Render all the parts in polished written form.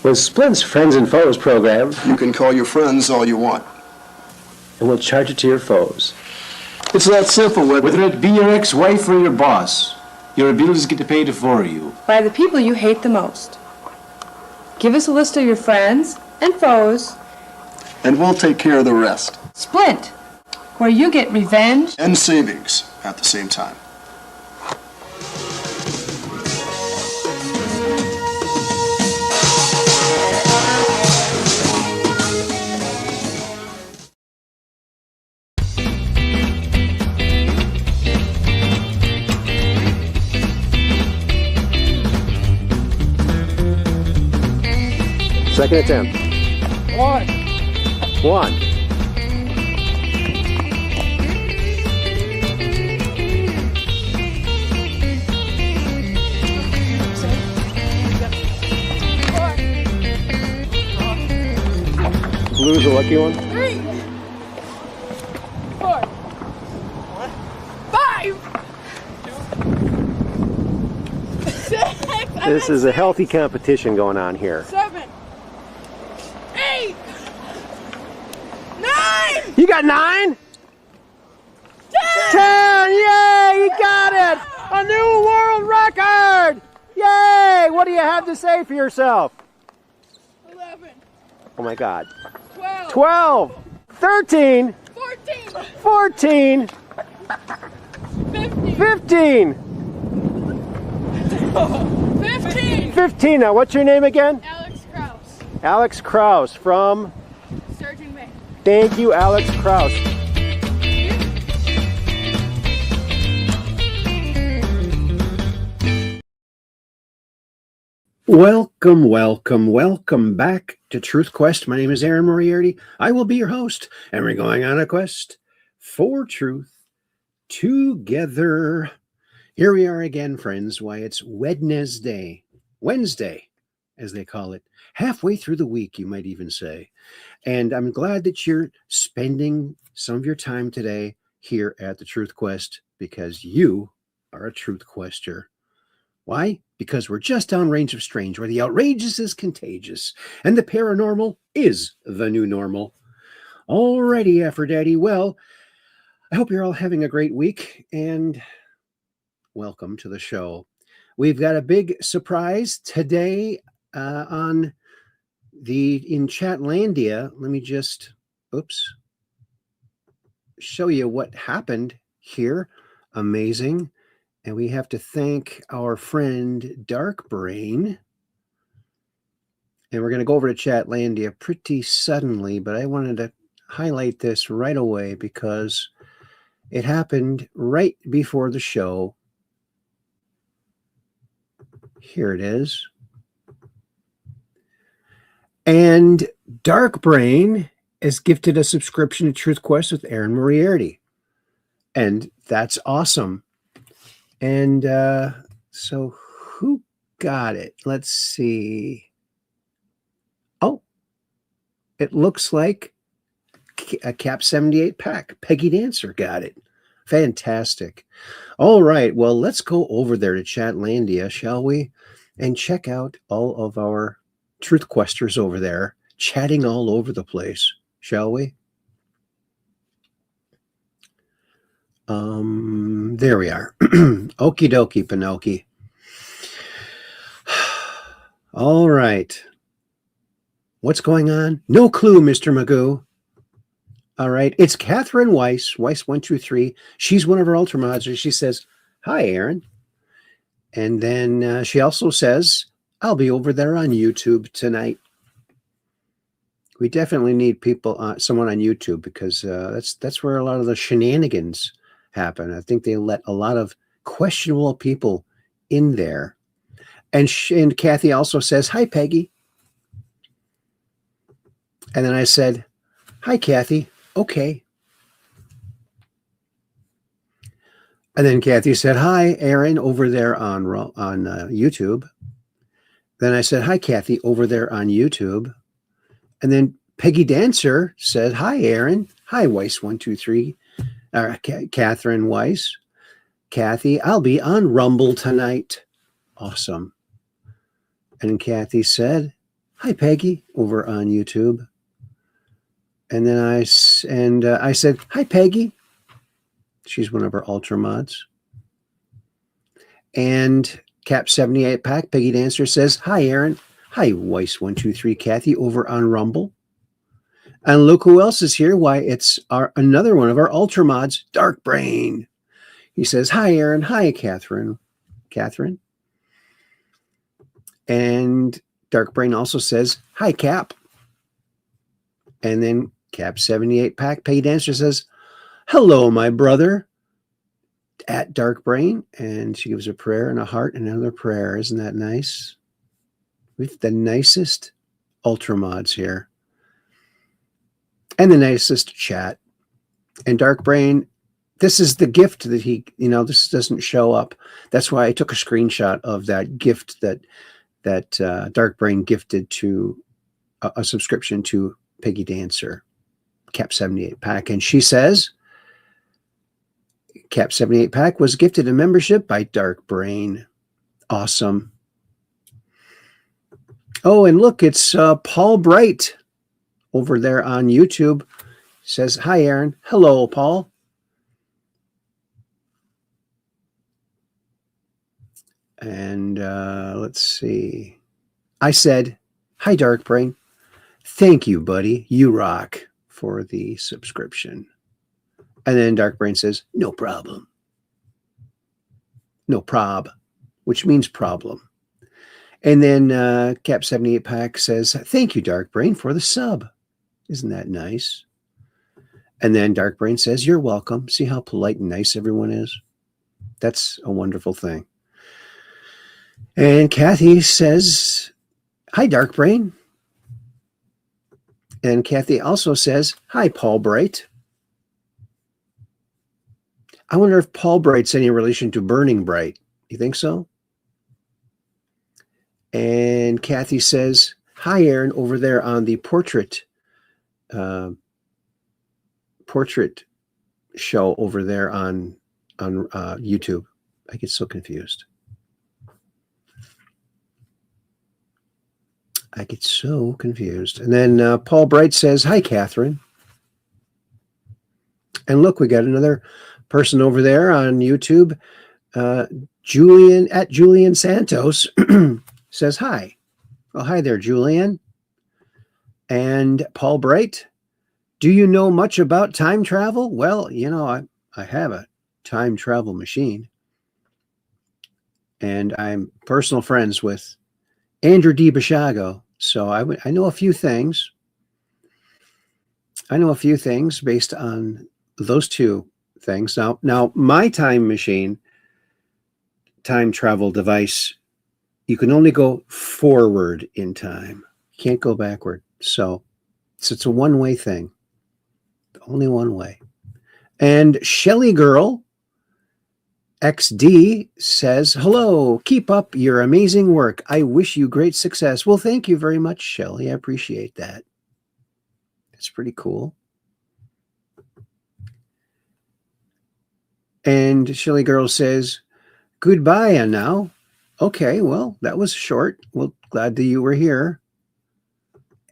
With Splint's Friends and Foes program, you can call your friends all you want. And we'll charge it to your foes. It's that simple, whether it be your ex-wife or your boss, your abilities get paid for you. By the people you hate the most. Give us a list of your friends and foes. And we'll take care of the rest. Splint, where you get revenge and savings at the same time. Second attempt. One. Blue's a lucky one. 3, 4, 5, 6. This is a healthy competition going on here. 7, 8, 9. You got 9? 10! Yay! You got it! A new world record! Yay! What do you have to say for yourself? 11. Oh my God. 12. 12! 13! 14. 14! 15. 15! 15. 15. Now, what's your name again? Alex Krause. Alex Krause from? Sturgeon, Maine. Thank you, Alex Krause. Welcome, welcome, welcome back to Truth Quest. My name is Aaron Moriarity. I will be your host, and we're going on a quest for truth together. Here we are again, friends. Why, it's Wednesday, as they call it. Halfway through the week, you might even say. And I'm glad that you're spending some of your time today here at the Truth Quest because you are a Truth Quester. Why? Because we're just downrange of strange, where the outrageous is contagious and the paranormal is the new normal. Alrighty, Aphrodite. Well, I hope you're all having a great week and welcome to the show. We've got a big surprise today in Chatlandia. Let me just, show you what happened here. Amazing. And we have to thank our friend Dark Brain. And we're going to go over to Chatlandia pretty suddenly, but I wanted to highlight this right away because it happened right before the show. Here it is. And Dark Brain has gifted a subscription to Truth Quest with Aaron Moriarty. And that's awesome. And so who got it? Let's see. Oh, it looks like a Cap 78 pack. Peggy Dancer got it. Fantastic. All right. Well, let's go over there to Chatlandia, shall we? And check out all of our Truth Questers over there, chatting all over the place, shall we? There we are. Okie dokie, Pinocchio. All right. What's going on? No clue, Mr. Magoo. All right. It's Catherine Weiss 123. She's one of our Ultramods. She says, hi, Aaron. And then she also says, I'll be over there on YouTube tonight. We definitely need people, someone on YouTube, because that's where a lot of the shenanigans happen. I think they let a lot of questionable people in there. And Kathy also says, hi, Peggy. And then I said, hi, Kathy. Okay. And then Kathy said, hi, Aaron, over there on YouTube. Then I said, hi, Kathy, over there on YouTube. And then Peggy Dancer said, hi, Aaron. Hi, Weiss123. Catherine Weiss. Kathy, I'll be on Rumble tonight. Awesome. And Kathy said, hi, Peggy, over on YouTube. And then I said, hi, Peggy. She's one of our Ultra mods. And Cap 78 Pack, Peggy Dancer says, hi, Aaron. Hi, Weiss123, Kathy, over on Rumble. And look who else is here. Why, it's another one of our Ultra mods, Dark Brain. He says, hi, Aaron. Hi, Catherine. And Dark Brain also says, hi, Cap. And then Cap 78 Pack, Peggy Dancer says, hello, my brother, at Dark Brain. And she gives a prayer and a heart and another prayer. Isn't that nice? We've the nicest Ultra mods here. And the nicest chat. And Dark Brain, this is the gift that he, this doesn't show up. That's why I took a screenshot of that gift that Dark Brain gifted to a subscription to Peggy Dancer, Cap 78 Pack. And she says, Cap 78 Pack was gifted a membership by Dark Brain. Awesome. Oh, and look, it's Paul Bright over there on YouTube. Says, hi, Aaron. Hello, Paul. And let's see. I said, hi, Dark Brain. Thank you, buddy. You rock, for the subscription. And then Dark Brain says, no problem. No prob, which means problem. And then Cap 78 Pack says, thank you, Dark Brain, for the sub. Isn't that nice? And then Dark Brain says, you're welcome. See how polite and nice everyone is? That's a wonderful thing. And Kathy says, hi, Dark Brain. And Kathy also says, hi, Paul Bright. I wonder if Paul Bright's any relation to Burning Bright. You think so? And Kathy says, hi, Aaron, over there on the portrait show over there on YouTube. I get so confused. And then Paul Bright says, hi, Catherine. And look, we got another person over there on YouTube. Julian Santos says, hi. Well, hi there, Julian. And Paul Bright, do you know much about time travel? Well, I have a time travel machine. And I'm personal friends with Andrew D. Bashago. So I know a few things. I know a few things based on those two things. Now my time machine, time travel device, you can only go forward in time. You can't go backward. So it's a one-way thing. Only one way. And Shelly Girl XD says, hello, keep up your amazing work. I wish you great success. Well, thank you very much, Shelly. I appreciate that. That's pretty cool. And Shelly Girl says, goodbye now. Okay, well, that was short. Well, glad that you were here.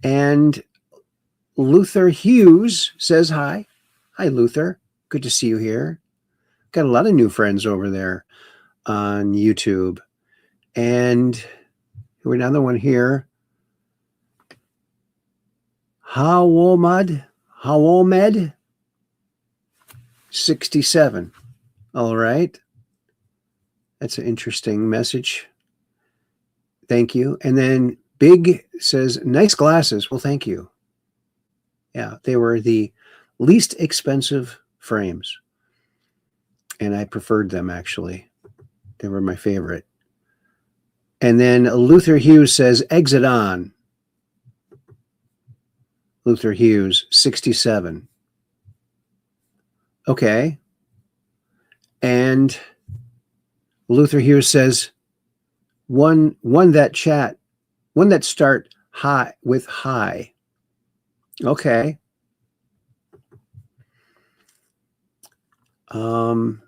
And Luther Hughes says hi. Hi, Luther. Good to see you here. Got a lot of new friends over there on YouTube. And we're another one here. Hawomed 67. All right. That's an interesting message. Thank you. And then Big says, nice glasses. Well, thank you. Yeah, they were the least expensive frames. And I preferred them, actually. They were my favorite. And then Luther Hughes says, exit on. Luther Hughes, 67. Okay. And Luther Hughes says, one that chat One that start high with high. Okay. And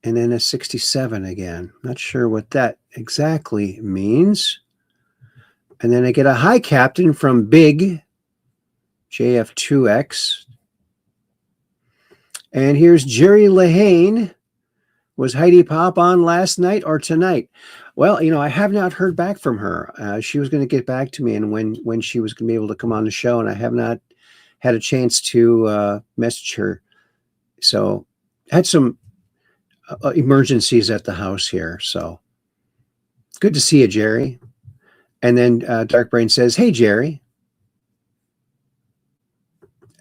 then a 67 again. Not sure what that exactly means. And then I get a hi captain from Big JF2X. And here's Jerry Lahane. Was Heidi Pop on last night or tonight? Well, I have not heard back from her. She was going to get back to me, and when she was going to be able to come on the show, and I have not had a chance to message her. So I had some emergencies at the house here. So good to see you, Jerry. And then Dark Brain says, hey, Jerry.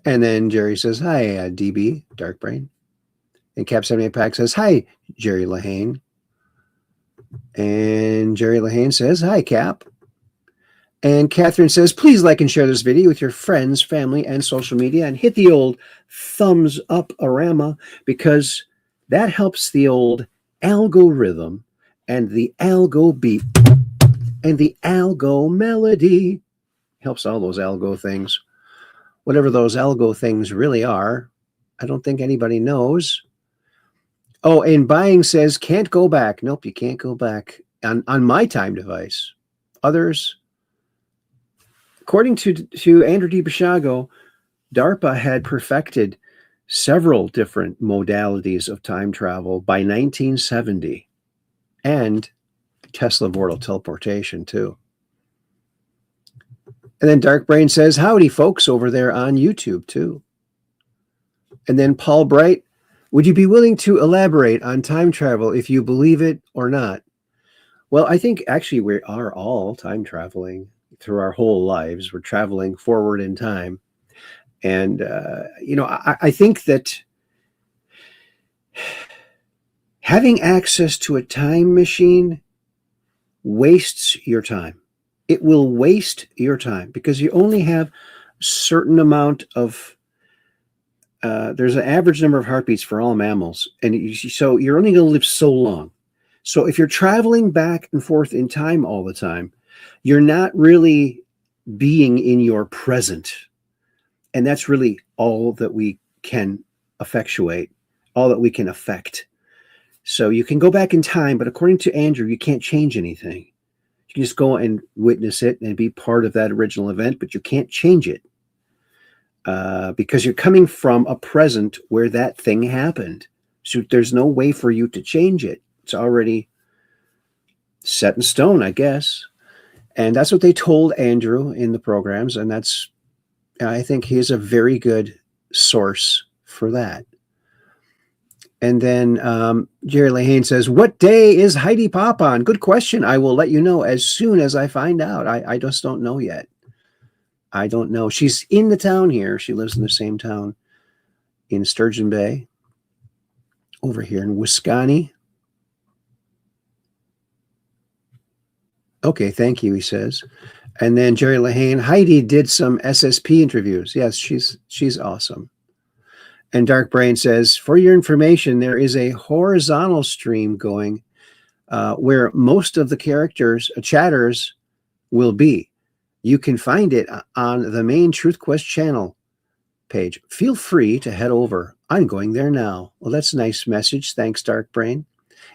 And then Jerry says, hi, DB, Dark Brain. And Cap 78 Pack says, hi, Jerry Lahane. And Jerry Lahane says, hi, Cap. And Catherine says, please like and share this video with your friends, family, and social media. And hit the old thumbs up-arama, because that helps the old algorithm and the algo beat and the algo melody. Helps all those algo things. Whatever those algo things really are, I don't think anybody knows. Oh, and Buying says, can't go back. Nope, you can't go back on my time device. Others, according to Andrew DiBasciago, DARPA had perfected several different modalities of time travel by 1970, and Tesla vortal teleportation too. And then Dark Brain says, howdy folks over there on YouTube too. And then Paul Bright, would you be willing to elaborate on time travel if you believe it or not? Well, I think actually we are all time traveling through our whole lives. We're traveling forward in time. And, I think that having access to a time machine wastes your time. It will waste your time because you only have a certain amount of there's an average number of heartbeats for all mammals. And so you're only going to live so long. So if you're traveling back and forth in time all the time, you're not really being in your present. And that's really all that we can effectuate, all that we can affect. So you can go back in time, but according to Andrew, you can't change anything. You can just go and witness it and be part of that original event, but you can't change it. Because you're coming from a present where that thing happened. So there's no way for you to change it. It's already set in stone, I guess. And that's what they told Andrew in the programs. And I think he is a very good source for that. And then Jerry Lahane says, what day is Heidi Pop on? Good question. I will let you know as soon as I find out. I just don't know yet. I don't know. She's in the town here. She lives in the same town in Sturgeon Bay, over here in Wisconsin. Okay, thank you, he says. And then Jerry Lahane, Heidi did some SSP interviews. Yes, she's awesome. And Dark Brain says, for your information, there is a horizontal stream going where most of the characters, chatters, will be. You can find it on the main Truth Quest channel page. Feel free to head over. I'm going there now. Well, that's a nice message. Thanks, Dark Brain.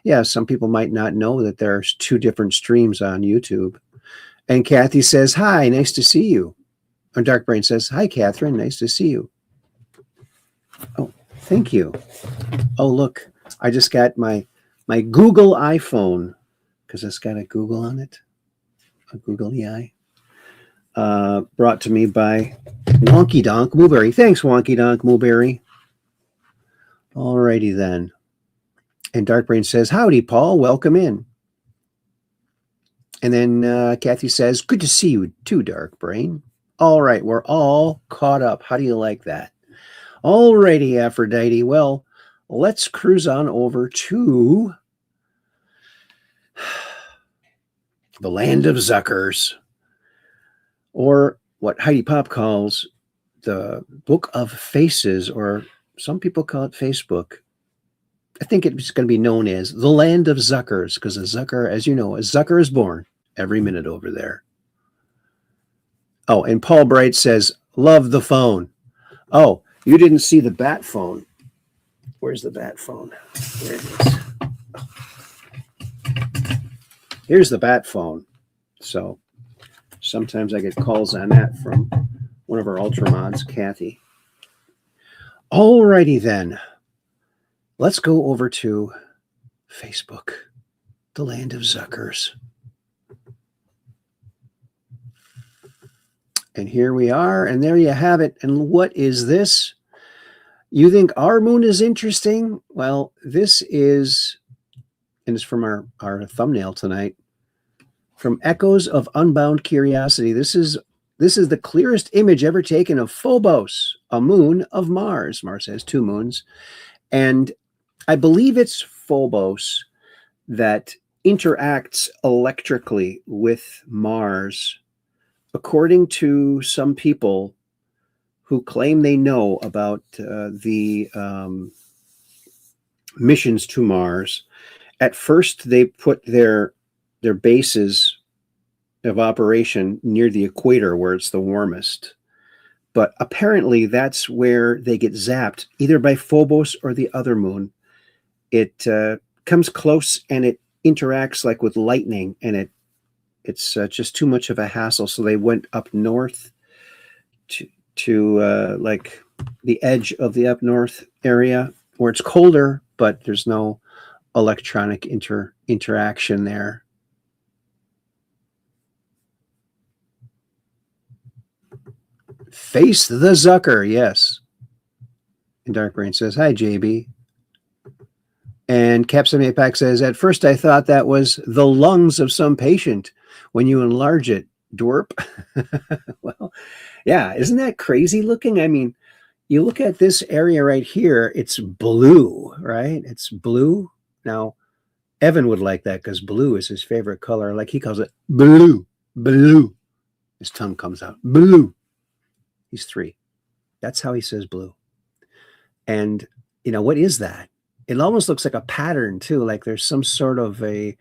Yeah, some people might not know that there's 2 different streams on YouTube. And Kathy says, hi, nice to see you. Or Dark Brain says, hi, Catherine, nice to see you. Oh, thank you. Oh, look, I just got my Google iPhone, because it's got a Google on it, a googly eye. Brought to me by Wonky Donk Mulberry. Thanks, Wonky Donk Mulberry. Alrighty then. And Dark Brain says, howdy, Paul. Welcome in. And then Kathy says, good to see you too, Dark Brain. All right, we're all caught up. How do you like that? Alrighty, Aphrodite. Well, let's cruise on over to the land of Zuckers, or what Heidi Pop calls the Book of Faces, or some people call it Facebook. I think it's going to be known as the land of Zuckers, because a Zucker, as you know, a Zucker is born every minute over there. Oh, and Paul Bright says, love the phone. Oh, you didn't see the bat phone. Where's the bat phone? There it is. Here's the bat phone. So sometimes I get calls on that from one of our Ultramods, Kathy. Alrighty then. Let's go over to Facebook, the land of Zuckers. And here we are, and there you have it. And what is this? You think our moon is interesting? Well, this is, and it's from our thumbnail tonight, from Echoes of Unbound Curiosity. This is the clearest image ever taken of Phobos, a moon of Mars. Mars has two moons. And I believe it's Phobos that interacts electrically with Mars, according to some people who claim they know about the missions to Mars. At first, they put their bases of operation near the equator where it's the warmest. But apparently that's where they get zapped, either by Phobos or the other moon. It comes close and it interacts like with lightning, and it's just too much of a hassle. So they went up north to like the edge of the up north area where it's colder, but there's no electronic interaction there. Face the Zucker, yes. And Dark Brain says, hi, JB. And Captain Apac says, at first I thought that was the lungs of some patient when you enlarge it, dwarp. Well, yeah, isn't that crazy looking? I mean, you look at this area right here, it's blue, right? It's blue. Now, Evan would like that because blue is his favorite color. Like he calls it blue, blue. His tongue comes out, blue. He's 3. That's how he says blue. And, you know, what is that? It almost looks like a pattern too. Like there's some sort of a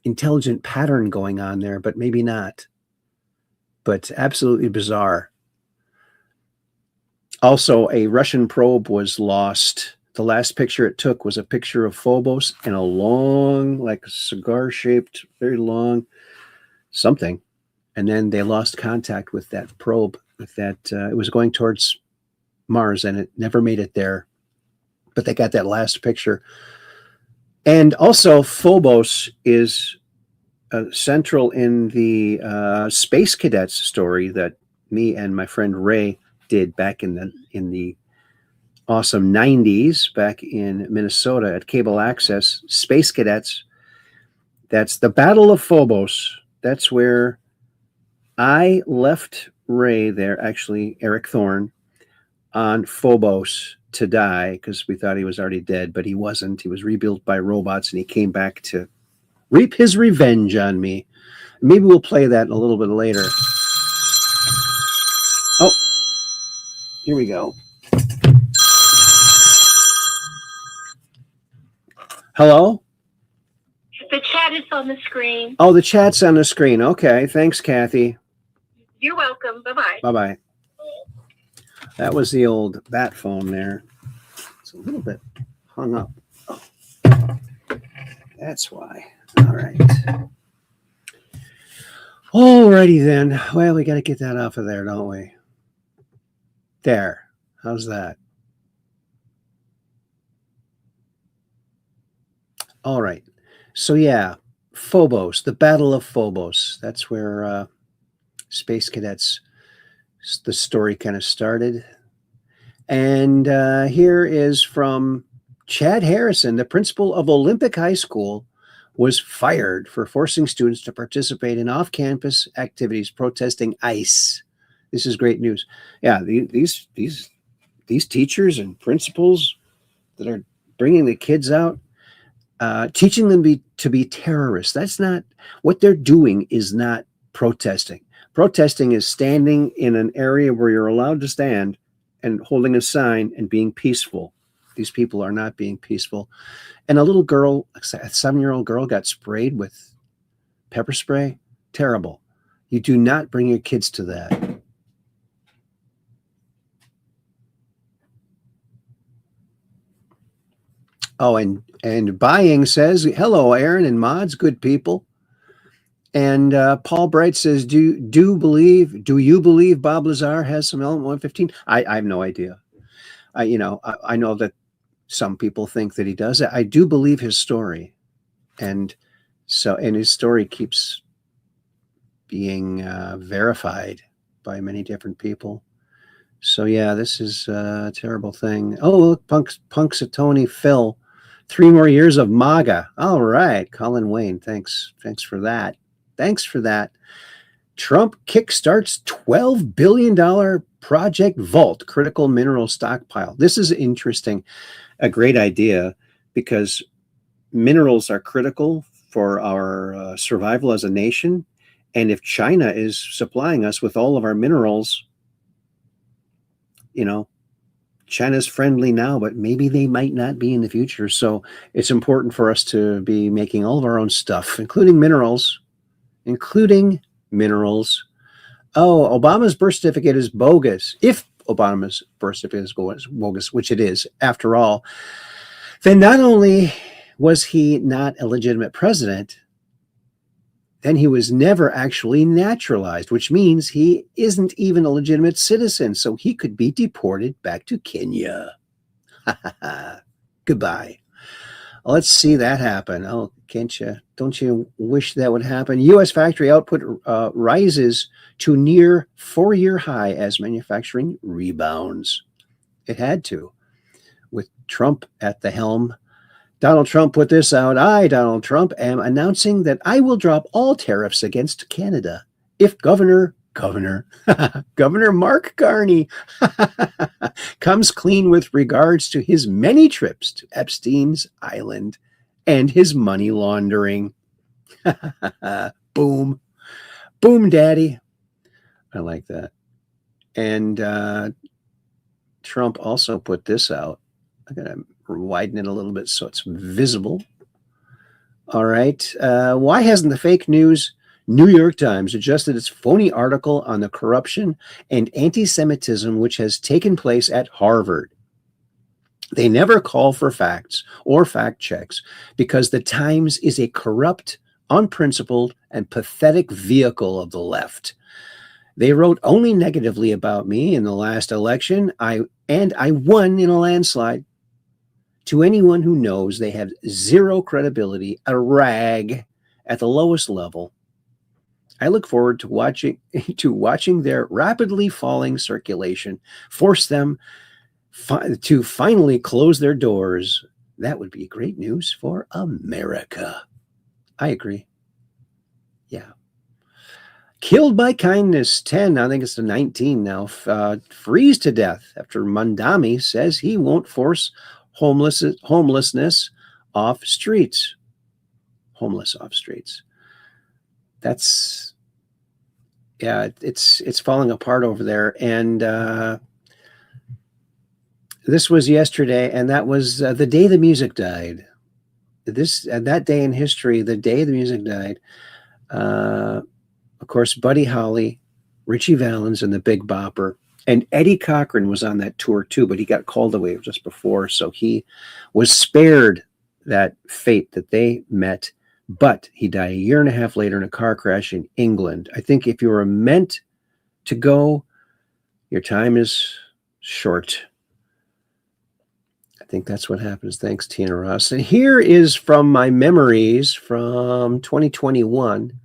intelligent pattern going on there, but maybe not. But absolutely bizarre. Also, a Russian probe was lost. The last picture it took was a picture of Phobos and a long, like cigar-shaped, very long something. And then they lost contact with that probe. With that, it was going towards Mars, and it never made it there. But they got that last picture. And also, Phobos is central in the Space Cadets story that me and my friend Ray did back in the awesome 90s, back in Minnesota at Cable Access. Space Cadets. That's the Battle of Phobos. That's where I left Ray there, actually, Eric Thorne, on Phobos to die because we thought he was already dead, but he wasn't. He was rebuilt by robots, and he came back to reap his revenge on me. Maybe we'll play that a little bit later. Oh, here we go. Hello? The chat is on the screen. Oh, the chat's on the screen. Okay, thanks, Kathy. You're welcome. Bye-bye. Bye-bye. That was the old bat phone there. It's a little bit hung up. Oh, that's why. All right. Alrighty then. Well, we got to get that off of there, don't we? There. How's that? All right. So yeah, Phobos, the Battle of Phobos. That's where Space Cadets, the story kind of started. And here is from Chad Harrison, the principal of Olympic High School, was fired for forcing students to participate in off-campus activities protesting ICE. This is great news. Yeah, these teachers and principals that are bringing the kids out, teaching them to be terrorists. That's not what they're doing. Is not protesting. Protesting is standing in an area where you're allowed to stand and holding a sign and being peaceful. These people are not being peaceful. And a little girl, a 7-year-old girl, got sprayed with pepper spray. Terrible. You do not bring your kids to that. Oh, and Buying says, hello, Aaron and mods, good people. And Paul Bright says, do you believe Bob Lazar has some element 115? I have no idea. I know that some people think that he does. I do believe his story. And his story keeps being verified by many different people. So yeah, this is a terrible thing. Oh, look, Punxsutawney Phil, 3 more years of MAGA. All right, Colin Wayne, thanks for that. Thanks for that. Trump kickstarts $12 billion Project Vault critical mineral stockpile. This is interesting, a great idea, because minerals are critical for our survival as a nation. And if China is supplying us with all of our minerals, China's friendly now, but maybe they might not be in the future. So it's important for us to be making all of our own stuff, including minerals. Oh, Obama's birth certificate is bogus. If Obama's birth certificate is bogus, which it is, after all, then not only was he not a legitimate president, then he was never actually naturalized, which means he isn't even a legitimate citizen, so he could be deported back to Kenya. Goodbye. Let's see that happen. Oh, don't you wish that would happen? U.S. factory output rises to near 4-year high as manufacturing rebounds. It had to, with Trump at the helm. Donald Trump put this out. I, Donald Trump, am announcing that I will drop all tariffs against Canada if Governor Mark Carney comes clean with regards to his many trips to Epstein's Island and his money laundering. Boom. Boom, daddy. I like that. And Trump also put this out. I got to widen it a little bit so it's visible. All right. Why hasn't the fake news New York Times adjusted its phony article on the corruption and anti-Semitism which has taken place at Harvard? They never call for facts or fact checks because the Times is a corrupt, unprincipled, and pathetic vehicle of the left. They wrote only negatively about me in the last election, I won in a landslide. To anyone who knows they have zero credibility, a rag at the lowest level, I look forward to watching their rapidly falling circulation force them to finally close their doors. That would be great news for America. I agree. Yeah. Killed by kindness, 10. I think it's the 19 now. Freeze to death after Mandami says he won't force homelessness off streets. Homeless off streets. That's, yeah, it's falling apart over there. And this was yesterday, and that was the day the music died. That day in history, the day the music died. Of course, Buddy Holly, Richie Valens, and the Big Bopper. And Eddie Cochran was on that tour too, but he got called away just before. So he was spared that fate that they met. But he died a year and a half later in a car crash in England. I think if you were meant to go, your time is short. I think that's what happens. Thanks, Tina Ross. And here is from my memories from 2021.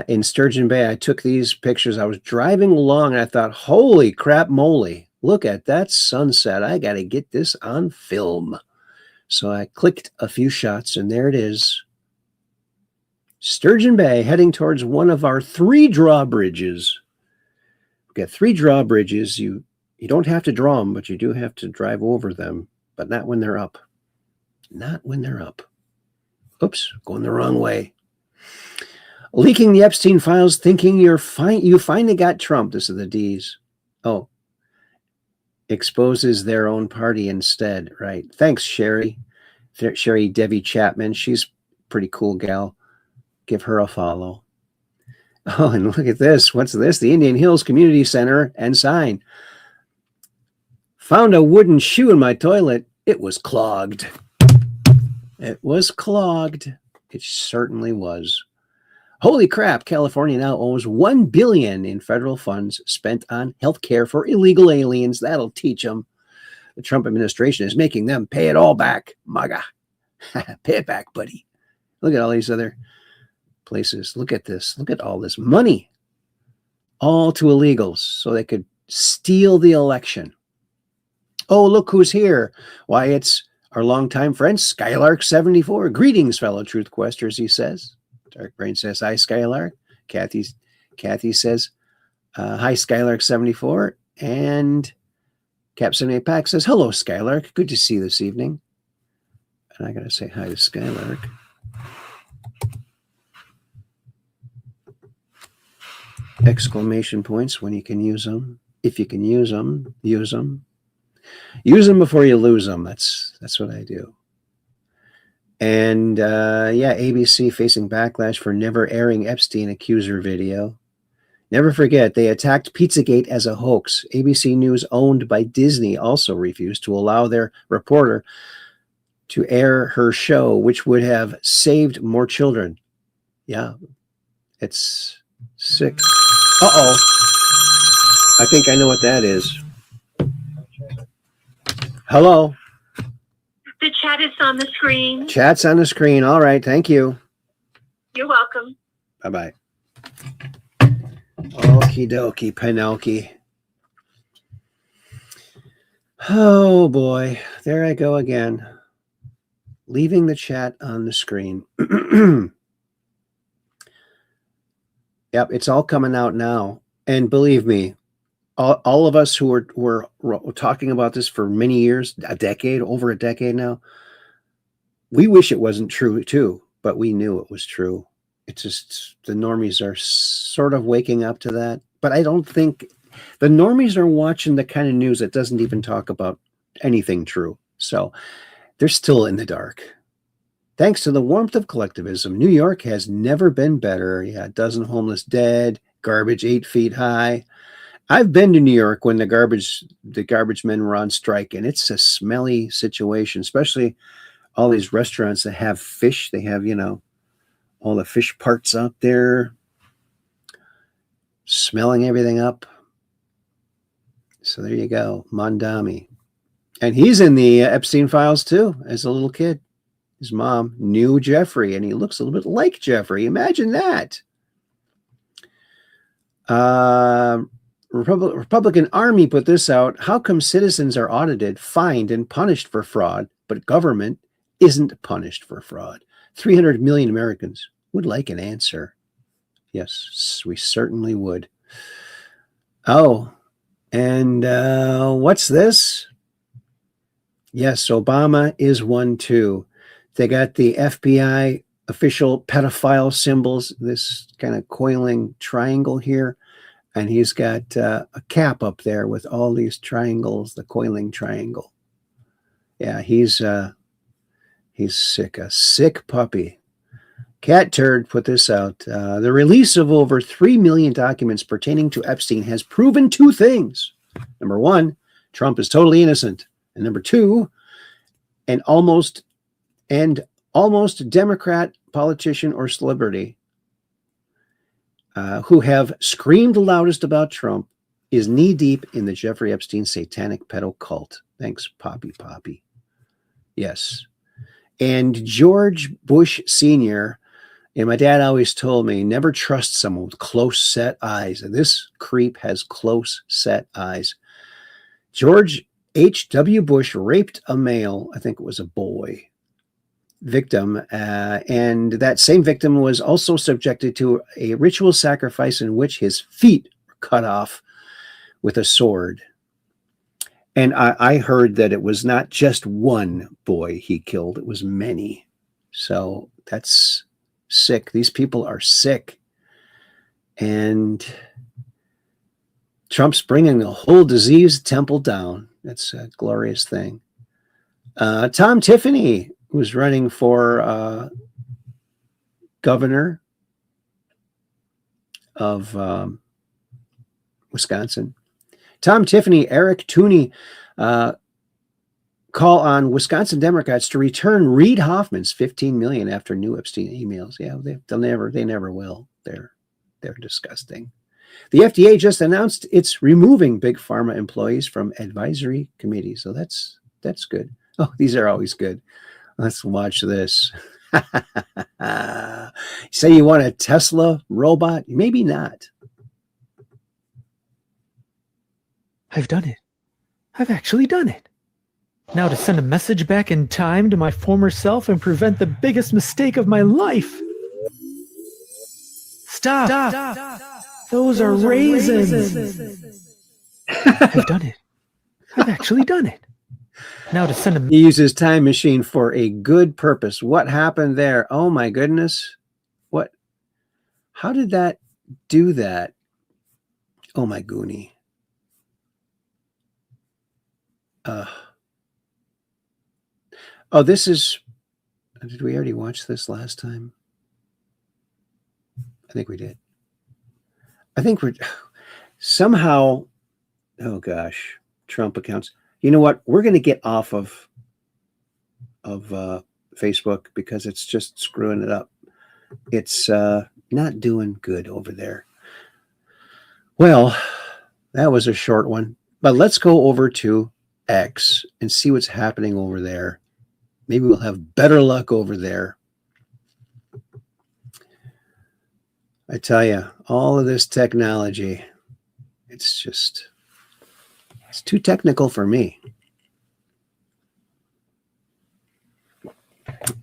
In Sturgeon Bay, I took these pictures. I was driving along and I thought, holy crap moly, look at that sunset. I got to get this on film. So I clicked a few shots and there it is. Sturgeon Bay heading towards one of our 3 drawbridges. We've got 3 drawbridges. You don't have to draw them, but you do have to drive over them, but not when they're up. Not when they're up. Oops, going the wrong way. Leaking the Epstein files, thinking you finally got Trump. This is the D's. Oh, exposes their own party instead. Right. Thanks, Sherry Devi Chapman. She's a pretty cool gal. Give her a follow. Oh, and look at this. What's this? The Indian Hills Community Center and sign. Found a wooden shoe in my toilet. It was clogged. It was clogged. It certainly was. Holy crap, California now owes $1 billion in federal funds spent on health care for illegal aliens. That'll teach them. The Trump administration is making them pay it all back. MAGA. Pay it back, buddy. Look at all these other places. Look at this. Look at all this money. All to illegals so they could steal the election. Oh, look who's here. Why, it's our longtime friend, Skylark74. Greetings, fellow truth questers, he says. Dark Brain says, hi, Skylark. Kathy says, hi, Skylark74. And Captain A Pack says, hello, Skylark. Good to see you this evening. And I got to say hi to Skylark. Exclamation points when you can use them. If you can use them, use them. Use them before you lose them. That's what I do. And yeah, ABC facing backlash for never airing Epstein accuser video. Never forget, they attacked Pizzagate as a hoax. ABC News, owned by Disney, also refused to allow their reporter to air her show, which would have saved more children. Yeah, it's sick. Uh-oh. I think I know what that is. Hello. The chat is on the screen. Chat's on the screen. All right. Thank you. You're welcome. Bye-bye. Okie dokie, Pinocchio. Oh, boy. There I go again. Leaving the chat on the screen. Yep, it's all coming out now. And believe me, all of us who were talking about this for many years, over a decade now, we wish it wasn't true too, but we knew it was true. It's just the normies are sort of waking up to that. But I don't think the normies are watching the kind of news that doesn't even talk about anything true. So they're still in the dark. Thanks to the warmth of collectivism, New York has never been better. Yeah, a dozen homeless dead, garbage 8 feet high. I've been to New York when the garbage men were on strike, and it's a smelly situation, especially all these restaurants that have fish. They have, all the fish parts out there, smelling everything up. So there you go, Mondami. And he's in the Epstein files too, as a little kid. His mom knew Jeffrey, and he looks a little bit like Jeffrey. Imagine that. Republican Army put this out. How come citizens are audited, fined, and punished for fraud, but government isn't punished for fraud? 300 million Americans would like an answer. Yes, we certainly would. Oh, and what's this? Yes, Obama is one too. They got the FBI official pedophile symbols, this kind of coiling triangle here. And he's got a cap up there with all these triangles, the coiling triangle. Yeah, he's sick, a sick puppy. Cat Turd put this out. The release of over 3 million documents pertaining to Epstein has proven two things. Number one, Trump is totally innocent. And number two, an almost Democrat politician or celebrity who have screamed loudest about Trump is knee-deep in the Jeffrey Epstein satanic pedo cult. Thanks, Poppy. Yes. And George Bush Sr., and my dad always told me, never trust someone with close-set eyes. And this creep has close-set eyes. George H.W. Bush raped a male, I think it was a boy, victim, and that same victim was also subjected to a ritual sacrifice in which his feet were cut off with a sword. And I heard that it was not just one boy he killed, it was many. So that's sick. These people are sick. And Trump's bringing the whole diseased temple down. That's a glorious thing. Tom Tiffany, who's running for governor, of Wisconsin. Tom Tiffany, Eric Tooney call on Wisconsin Democrats to return Reid Hoffman's $15 million after new Epstein emails. Yeah, they never will. They're disgusting. The FDA just announced it's removing big pharma employees from advisory committees. So that's good. Oh, these are always good. Let's watch this. Say you want a Tesla robot? Maybe not. I've done it. I've actually done it. Now to send a message back in time to my former self and prevent the biggest mistake of my life. Stop. Those are raisins. I've done it. I've actually done it. Now to send a... He uses time machine for a good purpose. What happened there? Oh my goodness. What? How did that do that? Oh my goonie. Oh, this is... Did we already watch this last time? I think we did. I think we're... Somehow... Oh gosh. Trump accounts. You know what? We're going to get off of Facebook because it's just screwing it up. It's not doing good over there. Well, that was a short one. But let's go over to X and see what's happening over there. Maybe we'll have better luck over there. I tell you, all of this technology, it's too technical for me.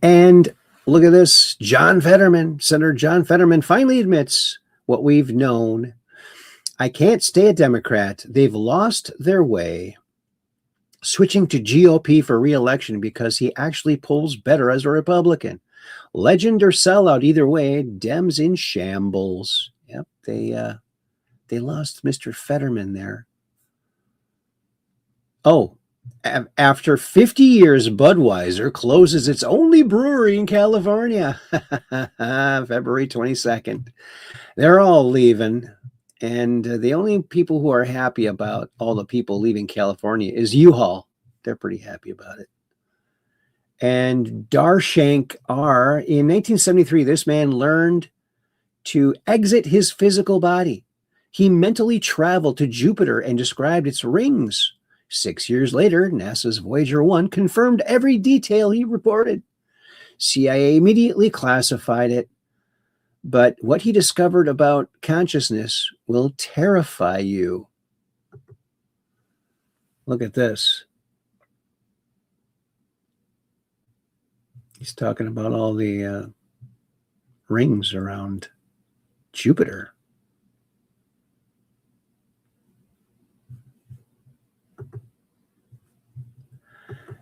And look at this. Senator John Fetterman finally admits what we've known. I can't stay a Democrat. They've lost their way. Switching to GOP for re-election because he actually polls better as a Republican. Legend or sellout, either way, Dems in shambles. Yep, they lost Mr. Fetterman there. Oh, after 50 years, Budweiser closes its only brewery in California. February 22nd. They're all leaving. And the only people who are happy about all the people leaving California is U-Haul. They're pretty happy about it. And Darshank R. In 1973, this man learned to exit his physical body. He mentally traveled to Jupiter and described its rings. 6 years later, NASA's Voyager 1 confirmed every detail he reported. CIA immediately classified it. But what he discovered about consciousness will terrify you. Look at this. He's talking about all the rings around Jupiter.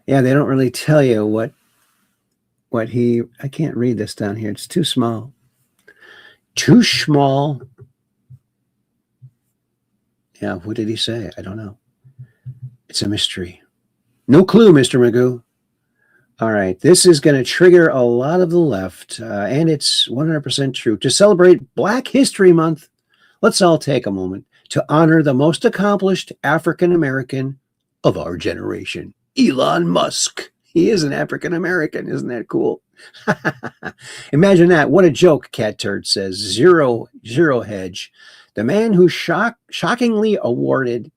Yeah, they don't really tell you what he... I can't read this down here. It's too small. Too small. Yeah, what did he say? I don't know. It's a mystery. No clue, Mr. Magoo. All right, this is going to trigger a lot of the left, and it's 100% true. To celebrate Black History Month, let's all take a moment to honor the most accomplished African-American of our generation, Elon Musk. He is an African-American. Isn't that cool? Imagine that. What a joke, Cat Turd says. Zero hedge. The man who shockingly awarded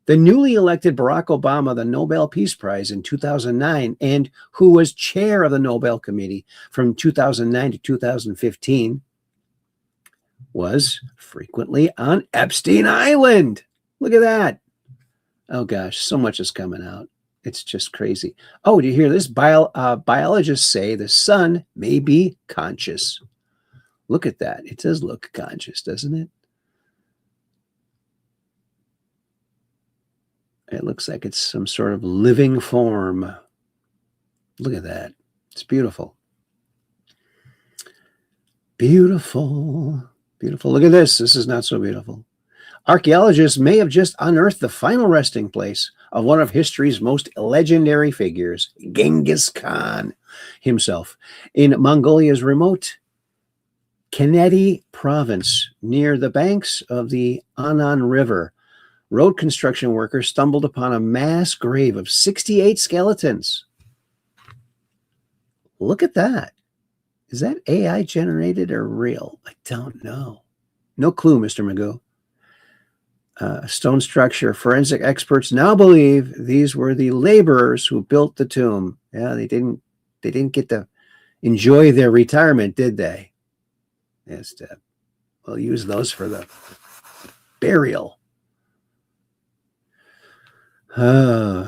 the newly elected Barack Obama the Nobel Peace Prize in 2009 and who was chair of the Nobel Committee from 2009 to 2015 was frequently on Epstein Island. Look at that. Oh, gosh, so much is coming out. It's just crazy. Oh, do you hear this? Biologists say the sun may be conscious. Look at that. It does look conscious, doesn't it? It looks like it's some sort of living form. Look at that. It's beautiful. Beautiful. Beautiful. Look at this. This is not so beautiful. Archaeologists may have just unearthed the final resting place of one of history's most legendary figures, Genghis Khan himself, in Mongolia's remote Kennedy province, near the banks of the Annan River, road construction workers stumbled upon a mass grave of 68 skeletons. Look at that. Is that AI generated or real? I don't know. No clue, Mr. Magoo. Stone structure. Forensic experts now believe these were the laborers who built the tomb. Yeah, they didn't get to enjoy their retirement, did they? Yes, we'll use those for the burial.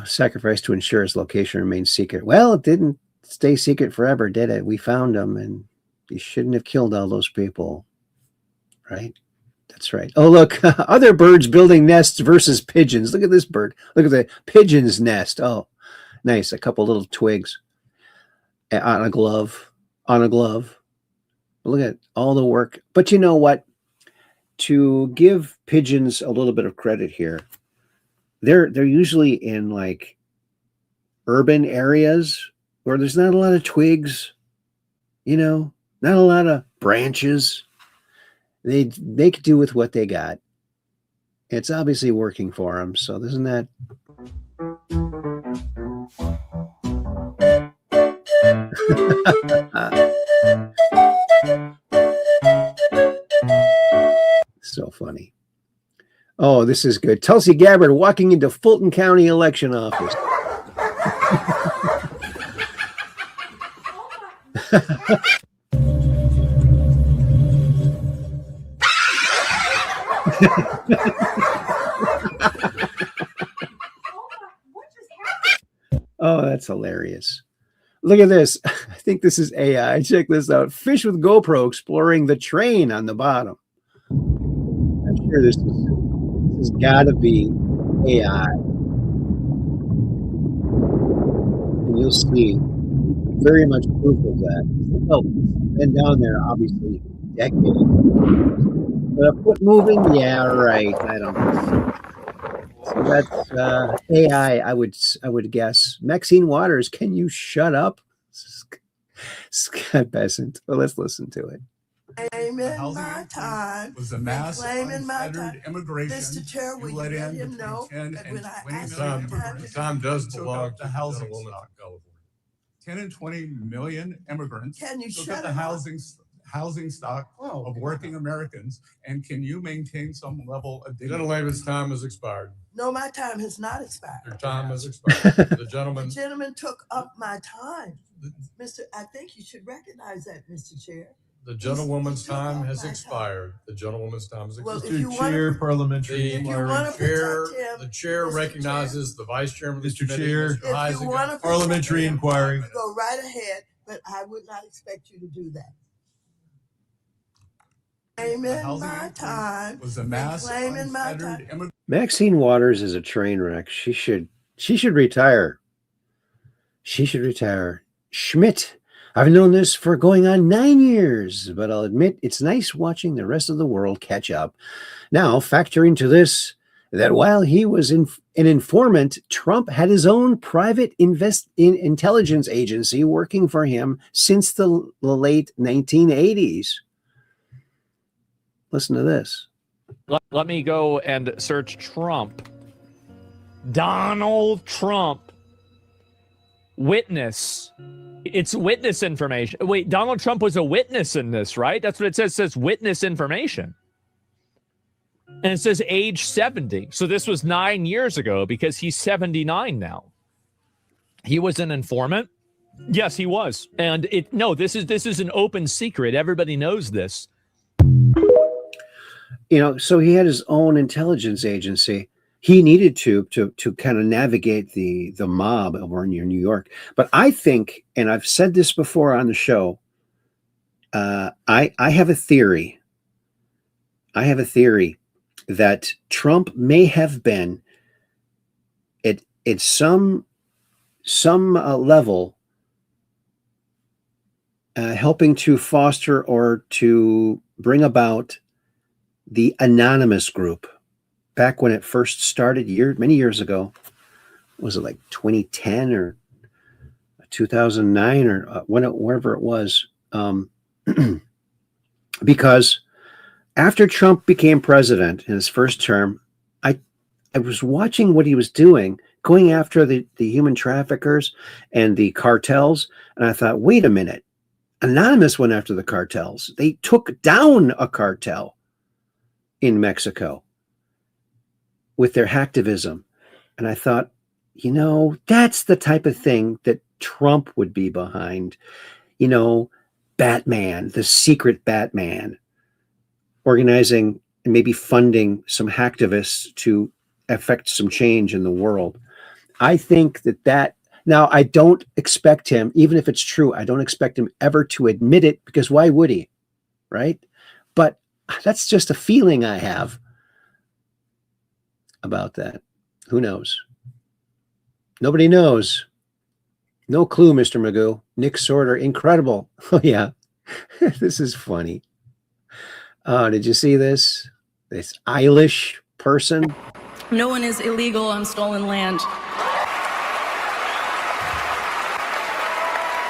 Sacrifice to ensure its location remains secret. Well, it didn't stay secret forever, did it? We found them, and you shouldn't have killed all those people, right? That's right. Oh, look, other birds building nests versus pigeons. Look at this bird. Look at the pigeon's nest. Oh, nice. A couple little twigs on a glove. Look at all the work. But you know what? To give pigeons a little bit of credit here, they're usually in like urban areas where there's not a lot of twigs, not a lot of branches. They could do with what they got. It's obviously working for them. So isn't that? So funny. Oh, this is good. Tulsi Gabbard walking into Fulton County election office. Oh, that's hilarious. Look at this. I think this is AI. Check this out. Fish with GoPro exploring the train on the bottom. I'm sure this has got to be AI. And you'll see very much proof of that. Oh, been down there, obviously, decades. But a foot moving? Yeah, right. I don't know. So that's AI, I would guess. Maxine Waters, can you shut up? Scott Besant. Well, let's listen to it. Claiming my time. Was a mass Claiming my time. immigration. Mr. Chair, will you let him know that when I asked him the time does belong to the housing stock. 10 and 20 million immigrants. Can you took shut up the him up? housing stock of working Americans, and can you maintain some level of dignity? Gentleman's time has expired. No, my time has not expired. Your time has expired. The The gentleman took up my time. I think you should recognize that, Mr. Chair. The gentlewoman's time has expired. The gentlewoman's time has Well, expired. if you want parliamentary. The chair Mr. recognizes the vice chairman of the Mr. committee, Chair. Mr. If you Heisinger. want to Parliamentary inquiry. go right ahead, but I would not expect you to do that. Claiming my time. Was a mass Claiming my time. unfettered Maxine Waters is a train wreck. She should retire. She should retire. Schmidt. I've known this for going on 9 years, but I'll admit it's nice watching the rest of the world catch up. Now, factor into this that while he was an informant, Trump had his own private intelligence agency working for him since the late 1980s. Listen to this. Let me go and search Trump. Donald Trump. Witness. It's witness information. Wait, Donald Trump was a witness in this, right? That's what it says. It says witness information. And it says age 70. So this was 9 years ago because he's 79 now. He was an informant. Yes, he was. And this is an open secret. Everybody knows this. So he had his own intelligence agency. He needed to kind of navigate the mob over in New York. But I think, and I've said this before on the show, I have a theory. I have a theory that Trump may have been at some level helping to foster or to bring about the anonymous group. Back when it first started many years ago, was it like 2010 or 2009 or wherever it was? because after Trump became president in his first term, I was watching what he was doing, going after the human traffickers and the cartels. And I thought, wait a minute, Anonymous went after the cartels. They took down a cartel in Mexico with their hacktivism. And I thought, that's the type of thing that Trump would be behind. Batman, the secret Batman, organizing and maybe funding some hacktivists to affect some change in the world. I think that now I don't expect him, even if it's true, I don't expect him ever to admit it, because why would he? Right? But that's just a feeling I have about that. Who knows? Nobody knows. No clue, Mr. Magoo. Nick Sorter, incredible. Oh, yeah. This is funny. Oh, did you see this? This Eilish person? No one is illegal on stolen land.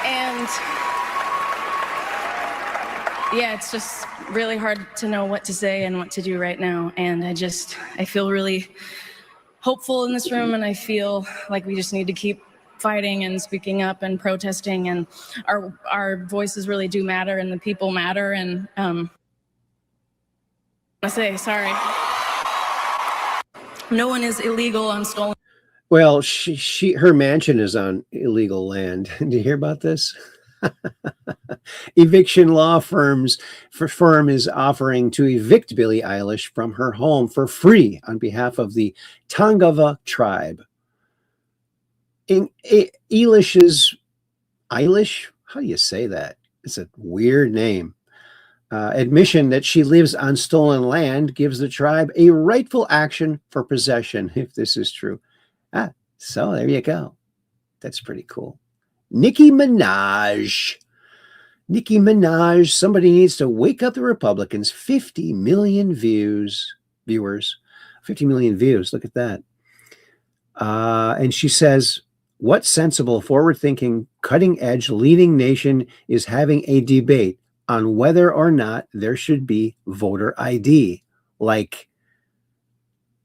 And yeah, it's just really hard to know what to say and what to do right now. And I feel really hopeful in this room, and I feel like we just need to keep fighting and speaking up and protesting, and our voices really do matter, and the people matter. And I say sorry. No one is illegal on stolen. Well, her mansion is on illegal land. Did you hear about this? Eviction law firm is offering to evict Billie Eilish from her home for free on behalf of the Tongva tribe. Eilish? How do you say that? It's a weird name. Admission that she lives on stolen land gives the tribe a rightful action for possession, if this is true. So there you go. That's pretty cool. Nicki Minaj. Somebody needs to wake up the Republicans. 50 million viewers. 50 million views. Look at that. And she says, what sensible, forward-thinking, cutting-edge leading nation is having a debate on whether or not there should be voter ID? Like,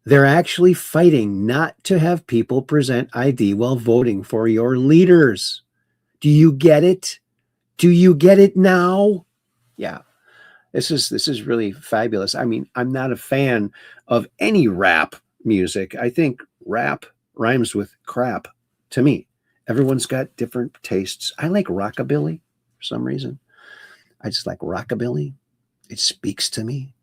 they're actually fighting not to have people present ID while voting for your leaders. Do you get it? Do you get it now? Yeah. This is really fabulous. I mean, I'm not a fan of any rap music. I think rap rhymes with crap to me. Everyone's got different tastes. I like rockabilly for some reason. I just like rockabilly. It speaks to me.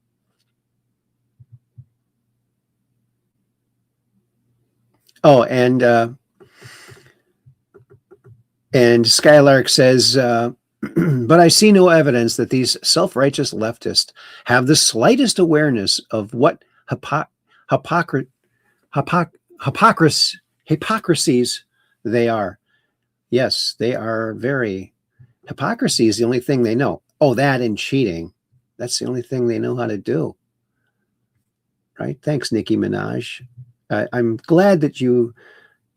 Oh, and Skylark says, but I see no evidence that these self-righteous leftists have the slightest awareness of what hypocrisies they are. Yes, they are very. Hypocrisy is the only thing they know. Oh, that and cheating. That's the only thing they know how to do. Right? Thanks, Nicki Minaj. I'm glad that you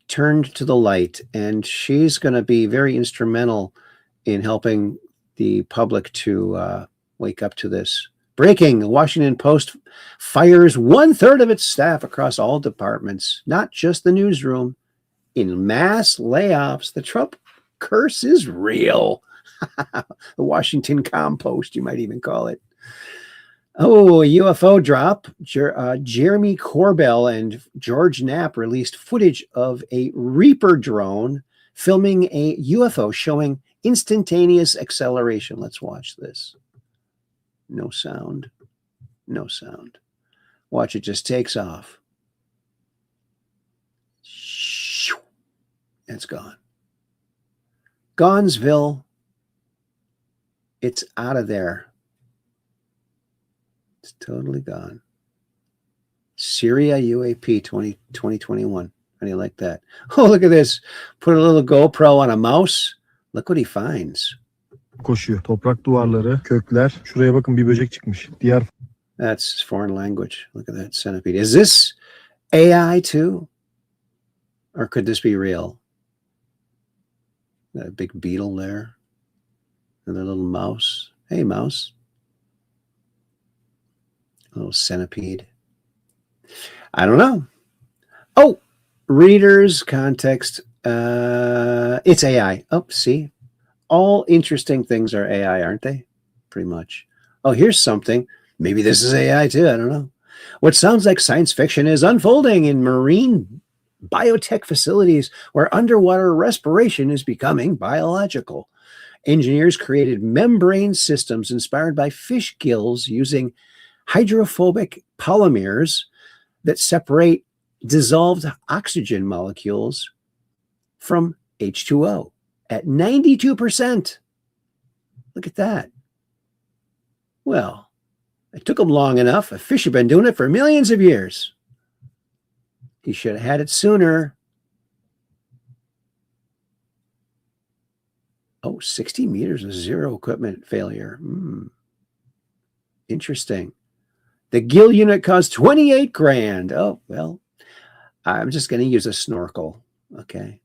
turned to the light, and she's going to be very instrumental in helping the public to wake up to this. Breaking, the Washington Post fires 1/3 of its staff across all departments, not just the newsroom, in mass layoffs. The Trump curse is real. The Washington Compost, you might even call it. Oh, a UFO drop. Jeremy Corbell and George Knapp released footage of a Reaper drone filming a UFO showing instantaneous acceleration. Let's watch this. No sound. No sound. Watch, it just takes off. It's gone. Gonzville. It's out of there. It's totally gone. Syria UAP 2021. How do you like that? Oh, look at this. Put a little GoPro on a mouse. Look what he finds. Koşuyor. Toprak duvarları, kökler. Şuraya bakın, bir böcek çıkmış. Diğer. That's foreign language. Look at that centipede. Is this AI too? Or could this be real? That big beetle there. And a little mouse. Hey, mouse. Little centipede. I don't know. Oh, readers, context. It's AI. Oh, see? All interesting things are AI, aren't they? Pretty much. Oh, here's something. Maybe this is AI too. I don't know. What sounds like science fiction is unfolding in marine biotech facilities where underwater respiration is becoming biological. Engineers created membrane systems inspired by fish gills using hydrophobic polymers that separate dissolved oxygen molecules from H2O at 92%. Look at that. Well, it took them long enough. A fish have been doing it for millions of years. He should have had it sooner. Oh, 60 meters of zero equipment failure. Interesting. The gill unit cost 28 grand. Oh, well, I'm just going to use a snorkel. Okay.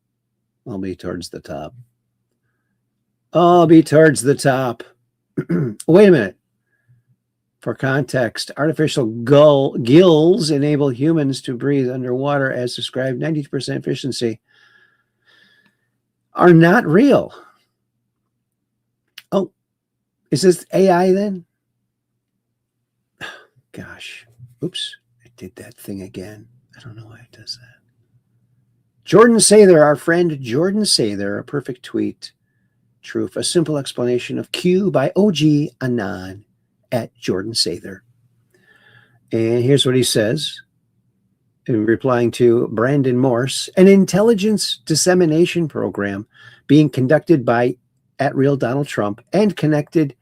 I'll be towards the top. I'll be towards the top. Wait a minute. For context, artificial gills enable humans to breathe underwater as described, 92% efficiency, are not real. Oh, is this AI then? Gosh. Oops. I did that thing again. I don't know why it does that. Jordan Sather, our friend Jordan Sather, a perfect tweet. Truth, a simple explanation of Q by OG Anon at Jordan Sather. And here's what he says in replying to Brandon Morse: an intelligence dissemination program being conducted by @Real Donald Trump and connected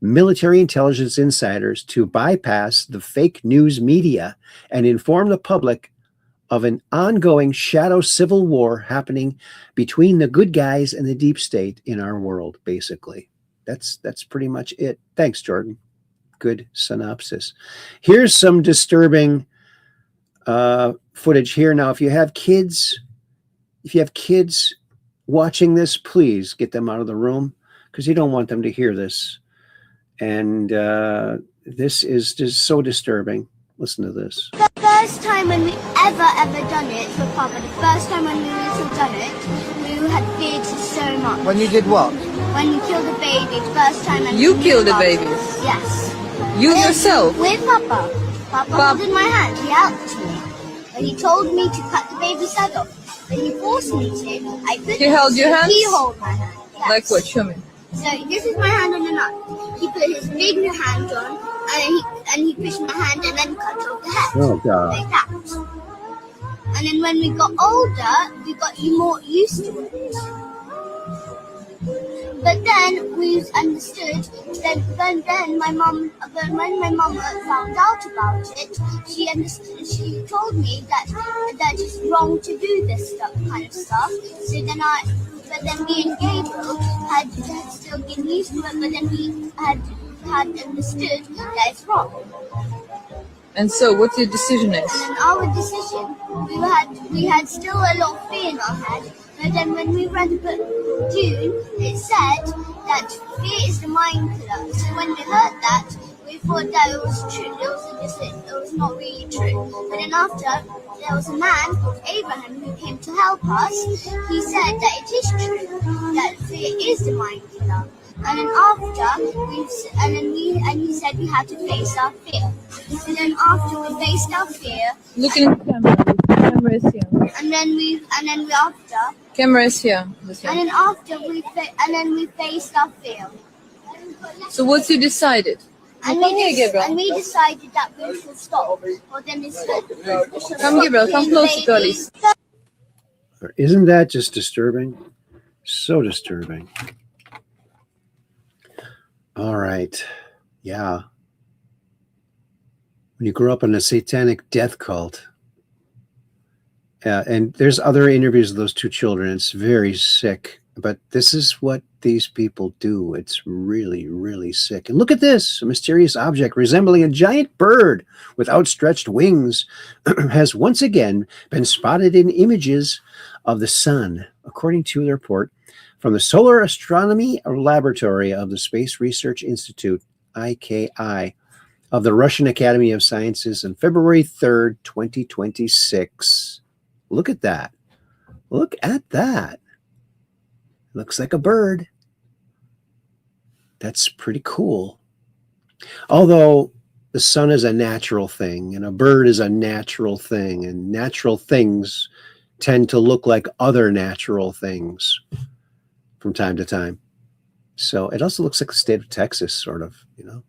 military intelligence insiders to bypass the fake news media and inform the public of an ongoing shadow civil war happening between the good guys and the deep state in our world, basically. That's pretty much it. Thanks, Jordan. Good synopsis. Here's some disturbing footage here. Now, if you have kids watching this, please get them out of the room because you don't want them to hear this. And this is just so disturbing. Listen to this. The first time when we ever done it for Papa, the first time when we have done it, we had feared so much. When you did what? When you killed a baby, the first time. And You killed the Papa. babies? Yes. You yourself? With Papa. Papa holding my hand, he helped me. But he told me to cut the baby's head off. But he forced me to. I couldn't. He held your hand? He held my hand. Yes. Like what? Show me. So this is my hand on the knife. He put his big hand on, and he pushed my hand and then cut off the head. Oh, God. Like that. And then when we got older, we got more used to it. But then we understood that when my mom found out about it, she told me that it's wrong to do this kind of stuff. So then me and Gabriel had still been used to it, but then we had understood that it's wrong. And so, what your decision is? And our decision, we had still a lot of fear in our head. But then when we read the book June, it said that fear is the mind killer. So when we heard that, we thought that it was true. It was not really true. But then after, there was a man called Abraham who came to help us. He said that it is true, that fear is the mind killer. And then he said we had to face our fear. So then after we faced our fear, Look in the camera. Camera is here. and then we after. Camera is here. And then after we faced our fear. So what you decided? And we decided that we should stop. Or then it's Come, Gabriel, come closer to Alice. Isn't that just disturbing? So disturbing. All right. Yeah. When you grow up in a satanic death cult, and there's other interviews of those two children, it's very sick, but this is what these people do. It's really, really sick. And look at this. A mysterious object resembling a giant bird with outstretched wings has once again been spotted in images of the sun, according to the report from the Solar Astronomy Laboratory of the Space Research Institute, IKI, of the Russian Academy of Sciences on February 3rd, 2026. Look at that. Look at that. Looks like a bird. That's pretty cool. Although the sun is a natural thing and a bird is a natural thing, and natural things tend to look like other natural things from time to time. So it also looks like the state of Texas, sort of, you know.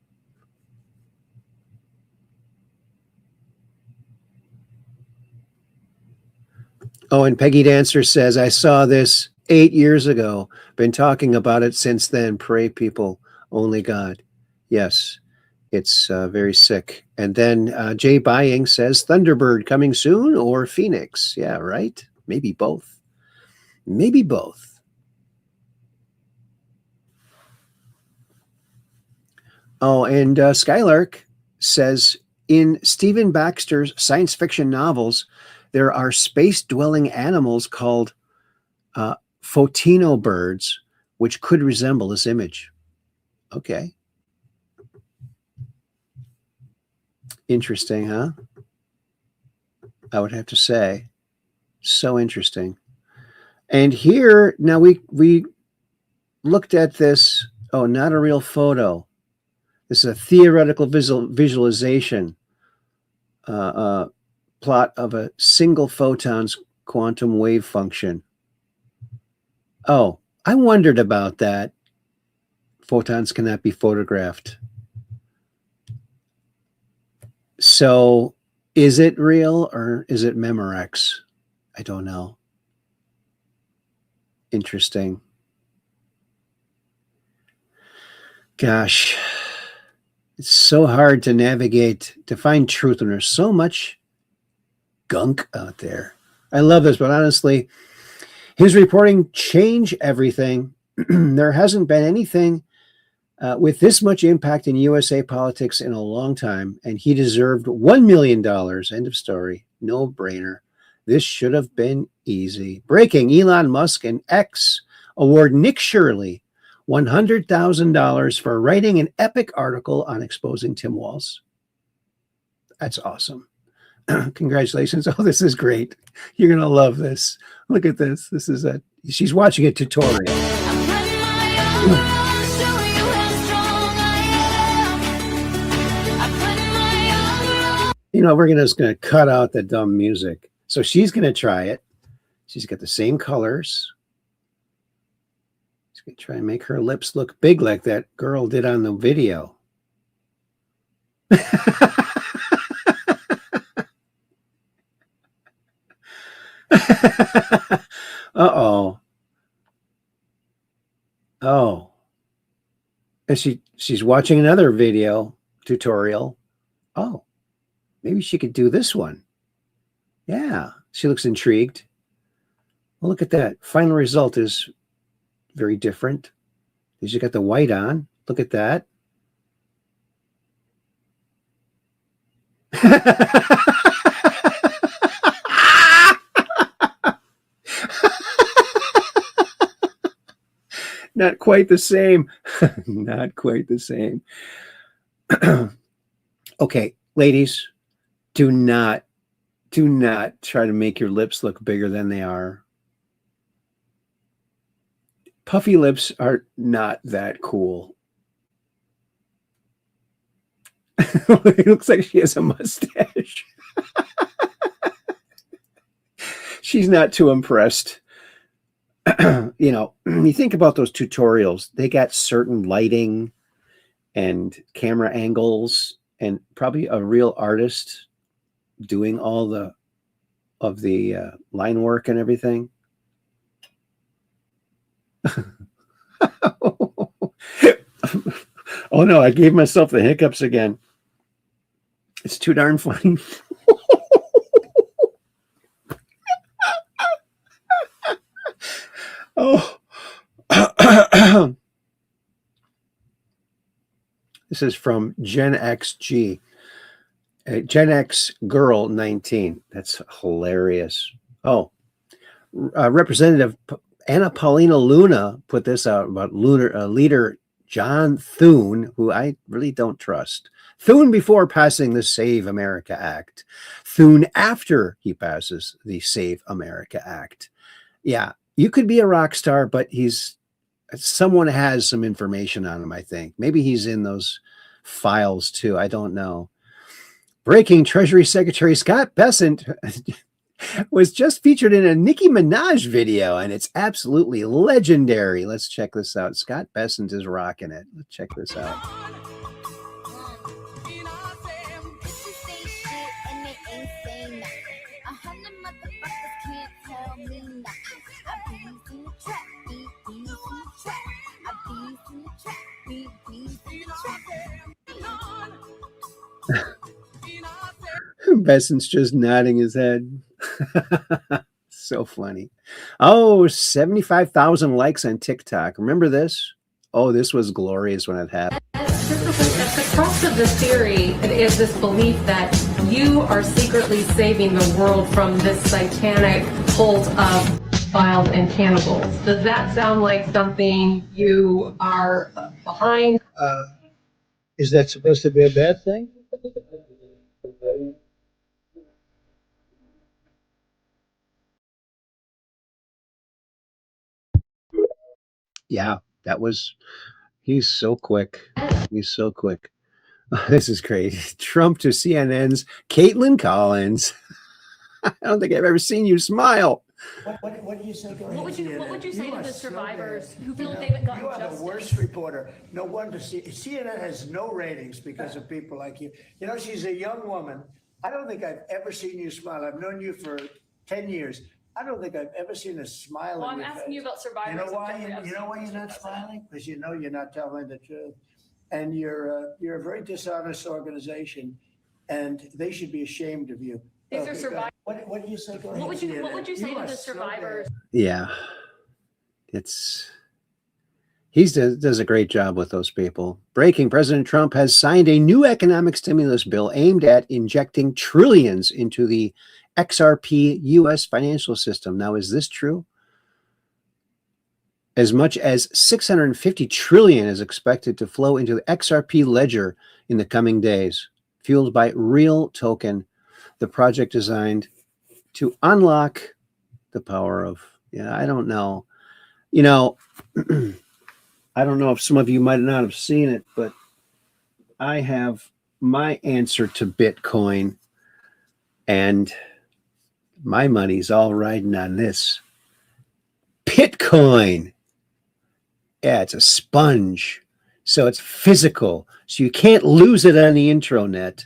Oh, and Peggy Dancer says, I saw this 8 years ago. Been talking about it since then. Pray, people, only God. Yes, it's very sick. And then Jay Buying says, Thunderbird coming soon or Phoenix? Yeah, right? Maybe both. Maybe both. Oh, and Skylark says, in Stephen Baxter's science fiction novels, there are space-dwelling animals called photino birds, which could resemble this image. Okay. Interesting, huh? I would have to say. So interesting. And here, now we looked at this. Oh, not a real photo. This is a theoretical visualization plot of a single photon's quantum wave function. Oh, I wondered about that. Photons cannot be photographed. So is it real or is it Memorex? I don't know. Interesting. Gosh, it's so hard to navigate, to find truth when there's so much gunk out there. I love this, but honestly, his reporting changed everything. There hasn't been anything with this much impact in USA politics in a long time, and he deserved $1 million. End of story. No brainer. This should have been easy. Breaking: Elon Musk and X award Nick Shirley $100,000 for writing an epic article on exposing Tim Walz. That's awesome. Congratulations. Oh, this is great. You're going to love this. Look at this. This is she's watching a tutorial. You know, we're just going to cut out the dumb music. So she's going to try it. She's got the same colors. She's going to try and make her lips look big like that girl did on the video. Uh-oh. Oh. And she's watching another video tutorial. Oh. Maybe she could do this one. Yeah. She looks intrigued. Well, look at that. Final result is very different. She's got the white on. Look at that. Not quite the same. Not quite the same. Okay, ladies, do not try to make your lips look bigger than they are. Puffy lips are not that cool. It looks like she has a mustache. She's not too impressed. You know, you think about those tutorials, they got certain lighting and camera angles and probably a real artist doing all of the line work and everything. Oh no, I gave myself the hiccups again. It's too darn funny. Oh. This is from Gen XG. Gen X Girl 19. That's hilarious. Oh, Representative Anna Paulina Luna put this out about leader John Thune, who I really don't trust. Thune before passing the Save America Act. Thune after he passes the Save America Act. Yeah, you could be a rock star, but someone has some information on him, I think. Maybe he's in those files too. I don't know. Breaking: Treasury Secretary Scott Bessent was just featured in a Nicki Minaj video, and it's absolutely legendary. Let's check this out. Scott Bessent is rocking it. Let's check this out. Bessent's just nodding his head. So funny. Oh, 75,000 likes on TikTok. Remember this? Oh, this was glorious when it happened. At the crux of the theory is this belief that you are secretly saving the world from this satanic cult of pedophiles and cannibals. Does that sound like something you are behind? Is that supposed to be a bad thing? Yeah, he's so quick. He's so quick. This is great. Trump to CNN's Caitlin Collins. I don't think I've ever seen you smile. What do you say? What would you say to the survivors who feel like You they've gotten are justice? the worst reporter. No wonder CNN has no ratings because of people like you. You know, she's a young woman. I don't think I've ever seen you smile. I've known you for 10 years. I don't think I've ever seen a smile Well, on I'm your asking face. you about survivors. You know why? and Jeffrey You know why you're not smiling? Because you know you're not telling the truth. And you're a very dishonest organization, and they should be ashamed of you. These are because- survivors. What do you say? Go ahead, What would you say You to are the so survivors? Yeah, he does a great job with those people. Breaking: President Trump has signed a new economic stimulus bill aimed at injecting trillions into the XRP U.S. financial system. Now, is this true? As much as 650 trillion is expected to flow into the XRP ledger in the coming days, fueled by Real Token, the project designed to unlock the power of, I don't know. You know, I don't know if some of you might not have seen it, but I have my answer to Bitcoin, and my money's all riding on this. Bitcoin. Yeah, it's a sponge. So it's physical. So you can't lose it on the intranet.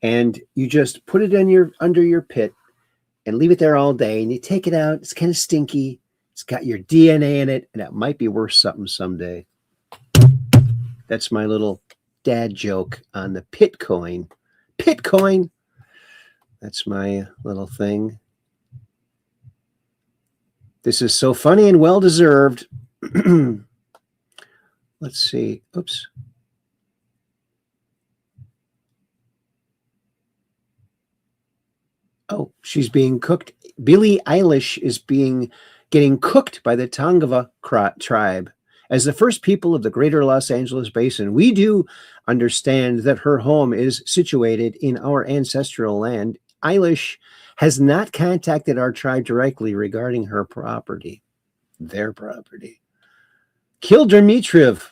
And you just put it in under your pit and leave it there all day. And you take it out. It's kind of stinky. It's got your DNA in it. And it might be worth something someday. That's my little dad joke on the Pitcoin. Pitcoin. That's my little thing. This is so funny and well-deserved. Let's see. Oops. Oh, she's being cooked. Billie Eilish is getting cooked by the Tongva tribe. As the first people of the greater Los Angeles basin, we do understand that her home is situated in our ancestral land. Eilish has not contacted our tribe directly regarding her property, their property. Kirill Dmitriev,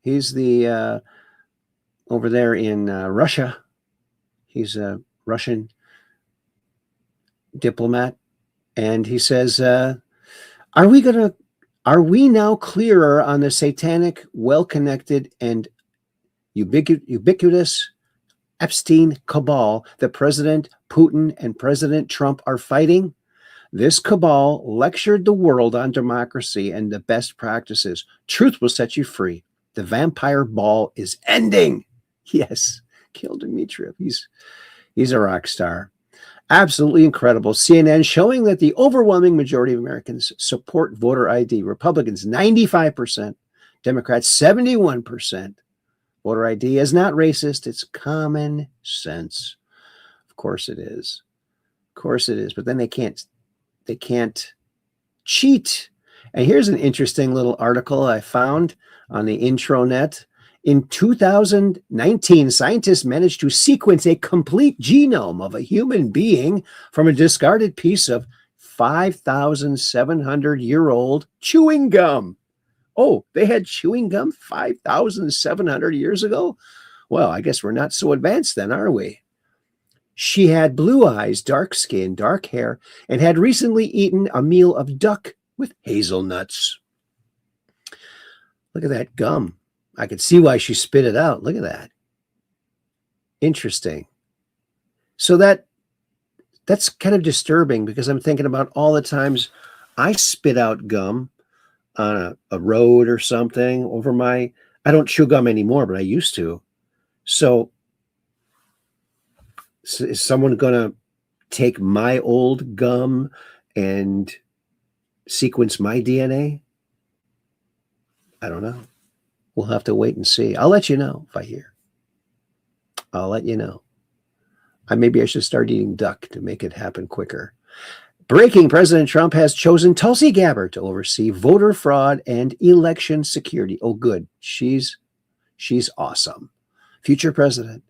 he's the over there in Russia. He's a Russian diplomat, and he says, are we now clearer on the satanic, well-connected, and ubiquitous Epstein cabal that President Putin and President Trump are fighting? This cabal lectured the world on democracy and the best practices. Truth will set you free. The vampire ball is ending. Yes, Kirill Dmitriev. He's a rock star. Absolutely incredible. CNN showing that the overwhelming majority of Americans support voter ID. Republicans, 95%. Democrats, 71%. Voter ID is not racist. It's common sense. Of course it is. Of course it is. But then they can't cheat. And here's an interesting little article I found on the intranet. In 2019, scientists managed to sequence a complete genome of a human being from a discarded piece of 5,700-year-old chewing gum. Oh, they had chewing gum 5,700 years ago? Well, I guess we're not so advanced then, are we? She had blue eyes, dark skin, dark hair, and had recently eaten a meal of duck with hazelnuts. Look at that gum. I could see why she spit it out. Look at that. Interesting. So that's kind of disturbing because I'm thinking about all the times I spit out gum on a road or something over I don't chew gum anymore, but I used to. So is someone going to take my old gum and sequence my DNA? I don't know. We'll have to wait and see. I'll let you know if I hear. I'll let you know. Maybe I should start eating duck to make it happen quicker. Breaking: President Trump has chosen Tulsi Gabbard to oversee voter fraud and election security. Oh, good. She's awesome. Future president.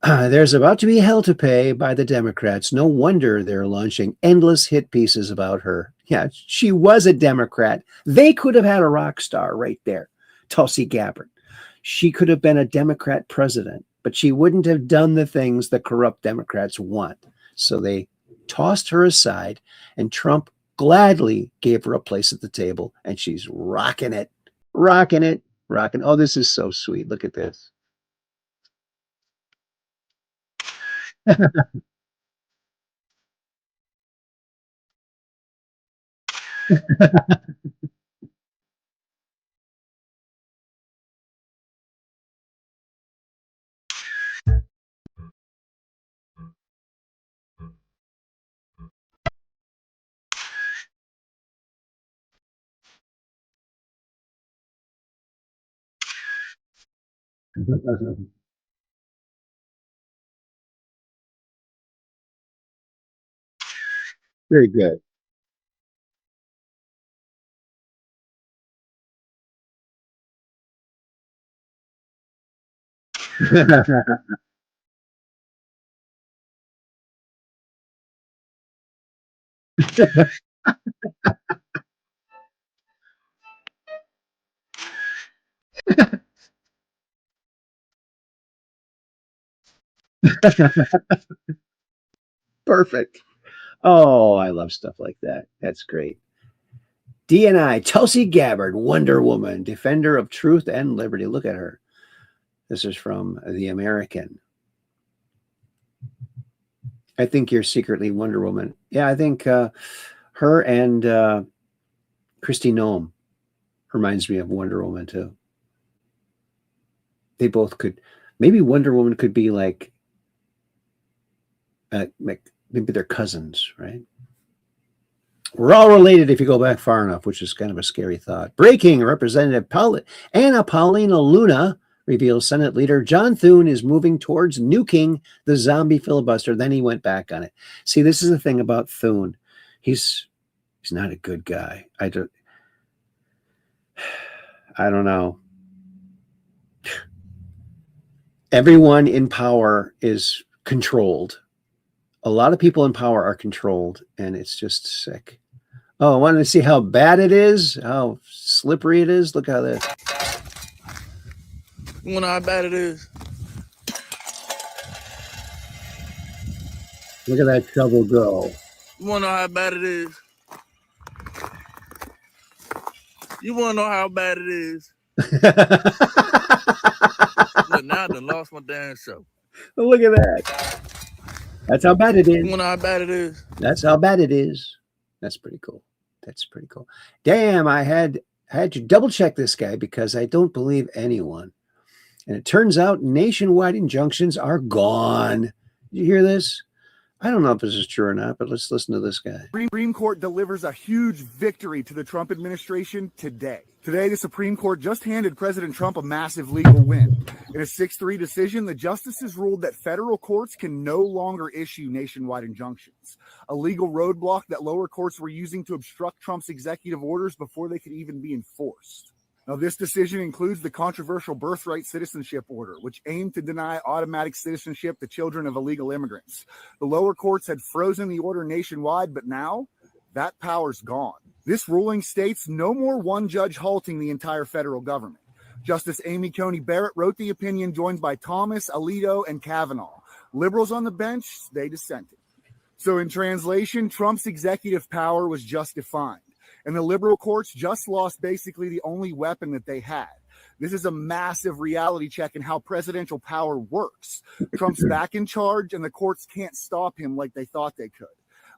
There's about to be hell to pay by the Democrats. No wonder they're launching endless hit pieces about her. Yeah, she was a Democrat. They could have had a rock star right there. Tulsi Gabbard. She could have been a Democrat president, but she wouldn't have done the things the corrupt Democrats want. So they tossed her aside, and Trump gladly gave her a place at the table, and she's rocking it. Oh, this is so sweet. Look at this. Very good. Perfect. Oh, I love stuff like that. That's great. DNI, Tulsi Gabbard, Wonder Woman, defender of truth and liberty. Look at her. This is from The American. I think you're secretly Wonder Woman. Yeah, I think her and Kristi Noem reminds me of Wonder Woman too. They both could. Maybe Wonder Woman could be like maybe they're cousins, right? We're all related if you go back far enough, which is kind of a scary thought. Breaking: Representative Anna Paulina Luna reveals Senate leader John Thune is moving towards nuking the zombie filibuster. Then he went back on it. See, this is the thing about Thune. He's not a good guy. I don't know. Everyone in power is controlled. A lot of people in power are controlled, and it's just sick. Oh, I wanted to see how bad it is, how slippery it is. Look how this. You want to know how bad it is? Look at that shovel go. You want to know how bad it is? You want to know how bad it is? Look, now I done lost my damn show. Look at that. That's how bad it is. You want to know how bad it is? That's how bad it is. That's pretty cool. That's pretty cool. Damn, I had to double check this guy because I don't believe anyone. And it turns out nationwide injunctions are gone. Did you hear this? I don't know if this is true or not, but let's listen to this guy. Supreme Court delivers a huge victory to the Trump administration today. Today, the Supreme Court just handed President Trump a massive legal win. In a 6-3 decision, the justices ruled that federal courts can no longer issue nationwide injunctions, a legal roadblock that lower courts were using to obstruct Trump's executive orders before they could even be enforced. Now, this decision includes the controversial birthright citizenship order, which aimed to deny automatic citizenship to children of illegal immigrants. The lower courts had frozen the order nationwide, but now that power's gone. This ruling states no more one judge halting the entire federal government. Justice Amy Coney Barrett wrote the opinion, joined by Thomas, Alito, and Kavanaugh. Liberals on the bench, they dissented. So in translation, Trump's executive power was just defined, and the liberal courts just lost basically the only weapon that they had. This is a massive reality check in how presidential power works. Trump's back in charge, and the courts can't stop him like they thought they could.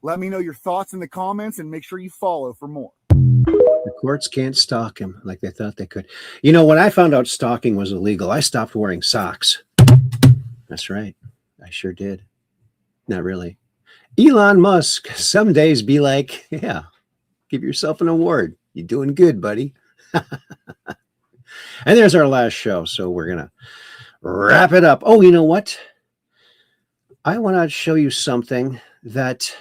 Let me know your thoughts in the comments, and make sure you follow for more. The courts can't stalk him like they thought they could. You know, when I found out stalking was illegal, I stopped wearing socks. That's right. I sure did. Not really. Elon Musk, some days be like, yeah, give yourself an award. You're doing good, buddy. And there's our last show. So we're going to wrap it up. Oh, you know what? I want to show you something that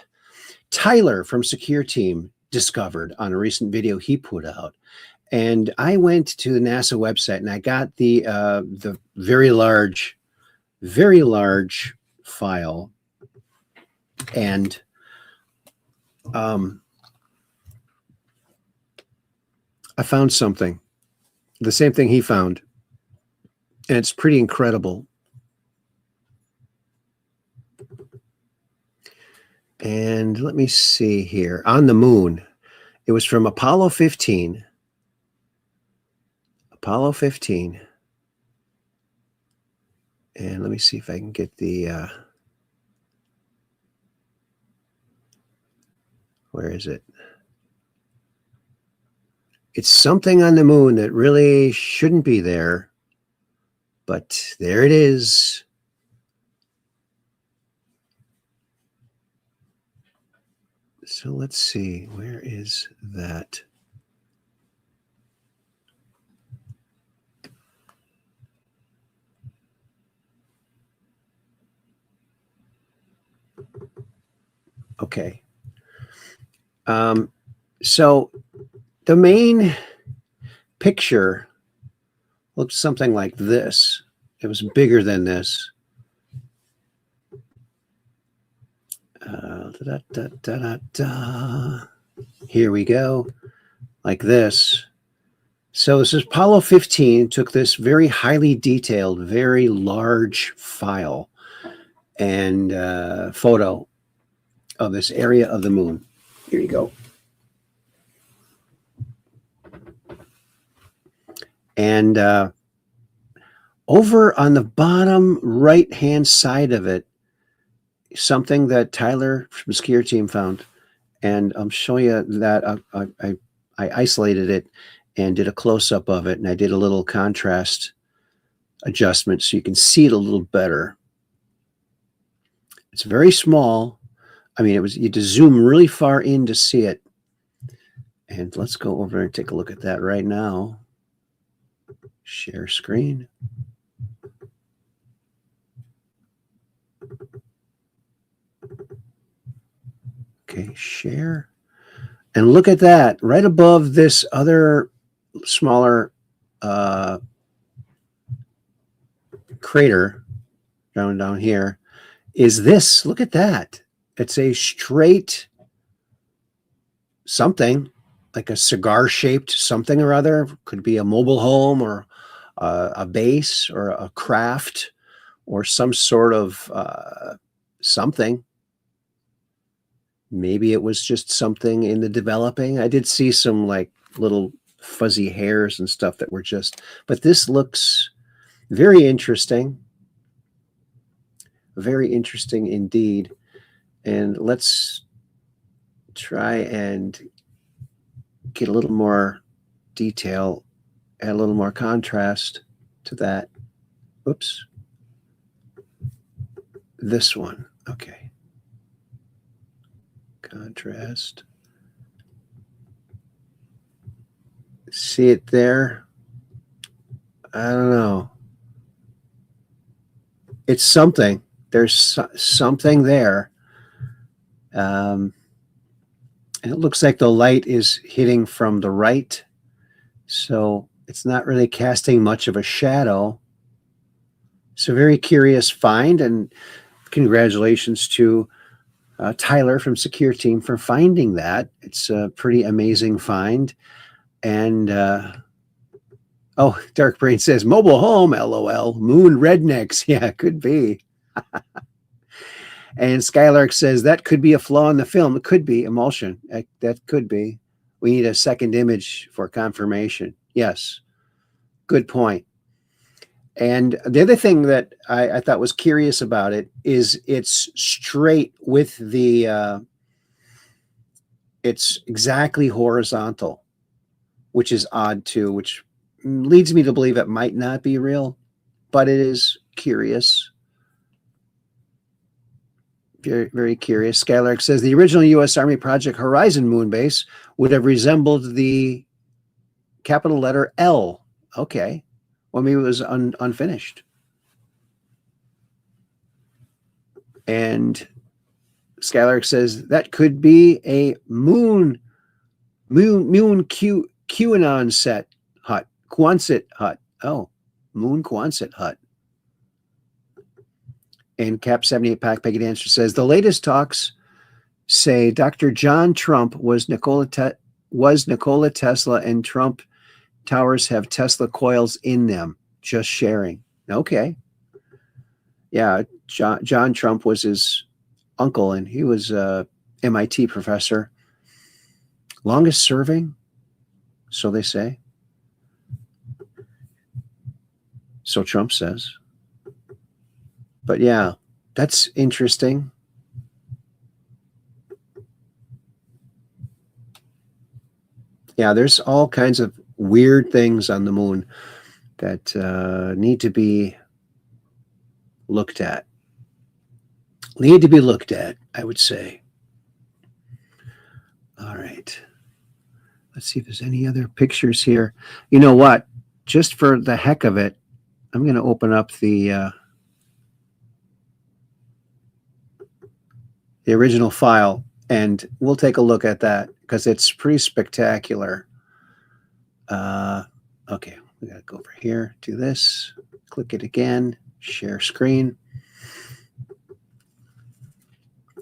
Tyler from Secure Team discovered on a recent video he put out. And I went to the NASA website and I got the very large file. And I found something, the same thing he found, and it's pretty incredible. And let me see here. On the moon, it was from Apollo 15. Apollo 15. And let me see if I can get the... where is it? It's something on the moon that really shouldn't be there, but there it is. So let's see, where is that? Okay. So the main picture looked something like this. It was bigger than this. Here we go, like this. So this is Apollo 15, took this very highly detailed, very large file and photo of this area of the moon. Here you go. And over on the bottom right-hand side of it, something that Tyler from Secure Team found. And I'm showing you that I isolated it and did a close-up of it, and I did a little contrast adjustment so you can see it a little better. It's very small. I mean, you had to zoom really far in to see it. And let's go over and take a look at that right now. Share screen. Okay, share. And look at that. Right above this other smaller crater down here is this. Look at that. It's a straight something, like a cigar-shaped something or other. Could be a mobile home or a base or a craft or some sort of something. Maybe it was just something in the developing. I did see some like little fuzzy hairs and stuff that were just, but this looks very interesting. Very interesting indeed. And let's try and get a little more detail, add a little more contrast to that. Oops. This one. Okay. Contrast. See it there? I don't know. It's something. There's something there. And it looks like the light is hitting from the right. So It's not really casting much of a shadow. So very curious find, and congratulations to Tyler from Secure Team for finding that. It's a pretty amazing find. And Dark Brain says mobile home, LOL. Moon rednecks. Yeah, could be. And Skylark says that could be a flaw in the film. It could be emulsion. That could be. We need a second image for confirmation. Yes, good point. And the other thing that I thought was curious about it is it's straight with the, it's exactly horizontal, which is odd too, which leads me to believe it might not be real, but it is curious. Very, very curious. Skylark says the original U.S. Army Project Horizon moon base would have resembled the capital letter L. Okay. Well, maybe it was unfinished. And Skylark says that could be a moon QAnon set hut. Quonset hut. Oh, moon Quonset hut. And Cap 78 Pack Peggy Dancer says the latest talks say Dr. John Trump was Nikola Tesla, and Trump towers have Tesla coils in them. Just sharing. Okay. Yeah, John Trump was his uncle, and he was a MIT professor. Longest serving, so they say. So Trump says. But yeah, that's interesting. Yeah, there's all kinds of weird things on the moon that need to be looked at. Need to be looked at, I would say. All right. Let's see if there's any other pictures here. You know what? Just for the heck of it, I'm going to open up the original file, and we'll take a look at that because it's pretty spectacular. Okay, we got to go over here, do this, click it again, share screen.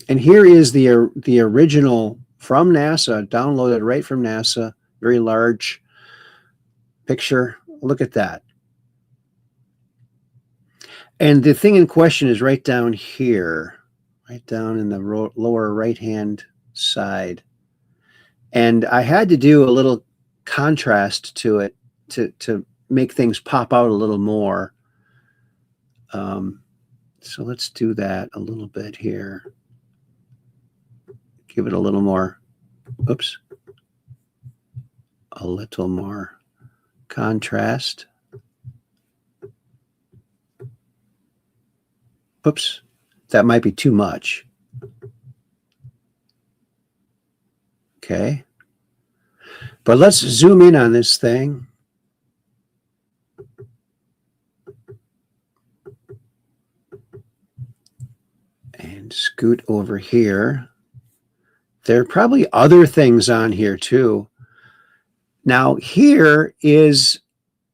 And here is the original from NASA, downloaded right from NASA, very large picture. Look at that. And the thing in question is right down here, right down in the lower right-hand side. And I had to do a little contrast to it to make things pop out a little more. So let's do that a little bit here. Give it a little more, oops, a little more contrast. Oops, that might be too much. Okay. But let's zoom in on this thing. And scoot over here. There are probably other things on here too. Now here is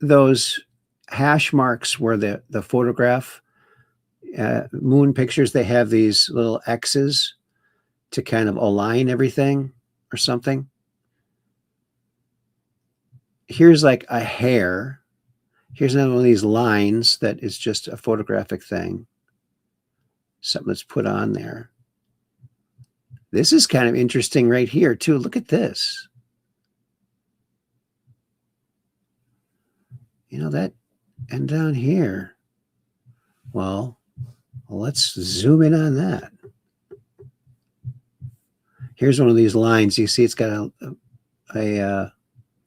those hash marks where the photograph moon pictures, they have these little X's to kind of align everything or something. Here's like a hair. Here's another one of these lines that is just a photographic thing. Something that's put on there. This is kind of interesting right here too. Look at this. You know that, and down here. Well, let's zoom in on that. Here's one of these lines. You see it's got a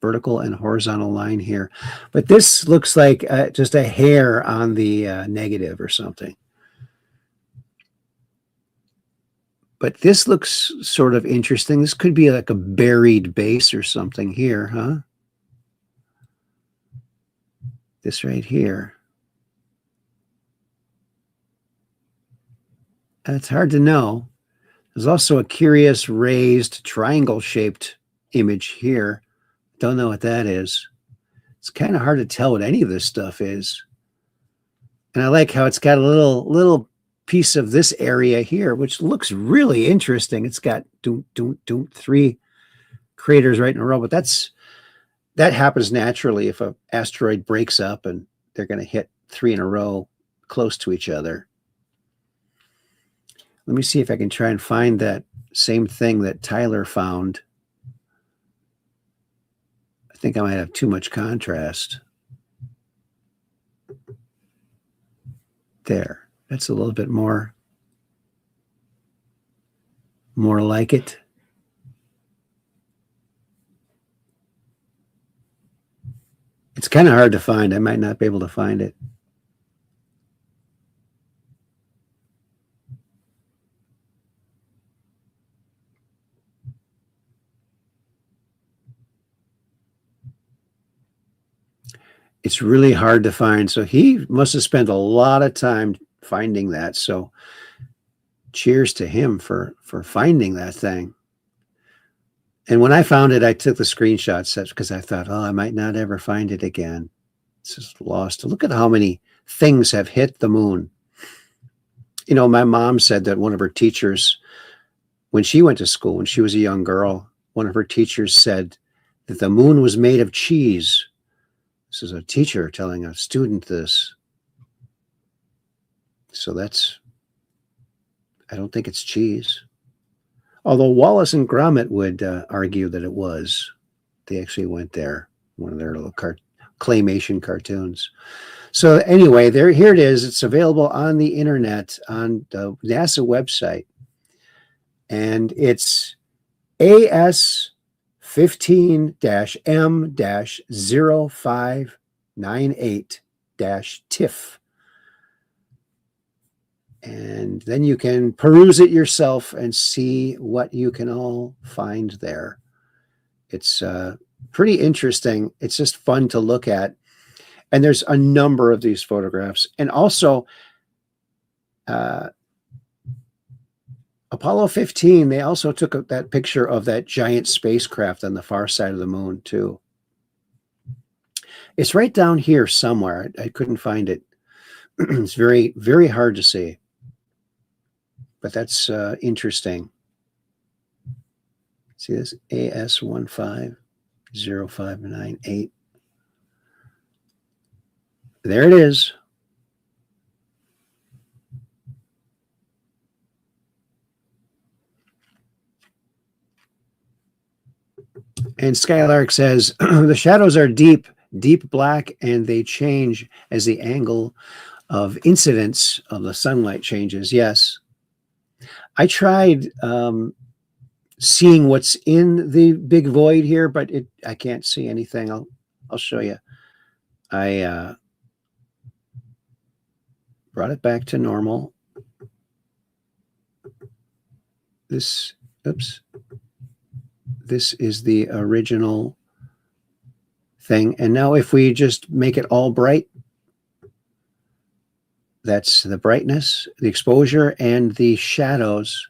vertical and horizontal line here. But this looks like just a hair on the negative or something. But this looks sort of interesting. This could be like a buried base or something here, huh? This right here. It's hard to know. There's also a curious raised triangle-shaped image here. Don't know what that is. It's kind of hard to tell what any of this stuff is. And I like how it's got a little piece of this area here, which looks really interesting. It's got 3 craters right in a row, but that happens naturally if an asteroid breaks up and they're going to hit 3 in a row close to each other. Let me see if I can try and find that same thing that Tyler found. I think I might have too much contrast. There. That's a little bit more like it. It's kind of hard to find. I might not be able to find it. It's really hard to find. So he must have spent a lot of time finding that. So cheers to him for finding that thing. And when I found it, I took the screenshots because I thought, oh, I might not ever find it again. It's just lost. Look at how many things have hit the moon. You know, my mom said that one of her teachers, when she went to school, when she was a young girl, one of her teachers said that the moon was made of cheese. This is a teacher telling a student this. So I don't think it's cheese. Although Wallace and Gromit would argue that it was. They actually went there, one of their little claymation cartoons. So anyway, here it is. It's available on the internet on the NASA website. And it's AS15-M-0598-TIFF. And then you can peruse it yourself and see what you can all find there. It's pretty interesting. It's just fun to look at. And there's a number of these photographs. And also, Apollo 15, they also took that picture of that giant spacecraft on the far side of the moon, too. It's right down here somewhere. I couldn't find it. It's very, very hard to see. But that's interesting. See this? AS15-0598. There it is. And Skylark says, the shadows are deep black, and they change as the angle of incidence of the sunlight changes. Yes. I tried seeing what's in the big void here, but I can't see anything. I'll show you. I brought it back to normal. This is the original thing. And now if we just make it all bright, that's the brightness, the exposure, and the shadows.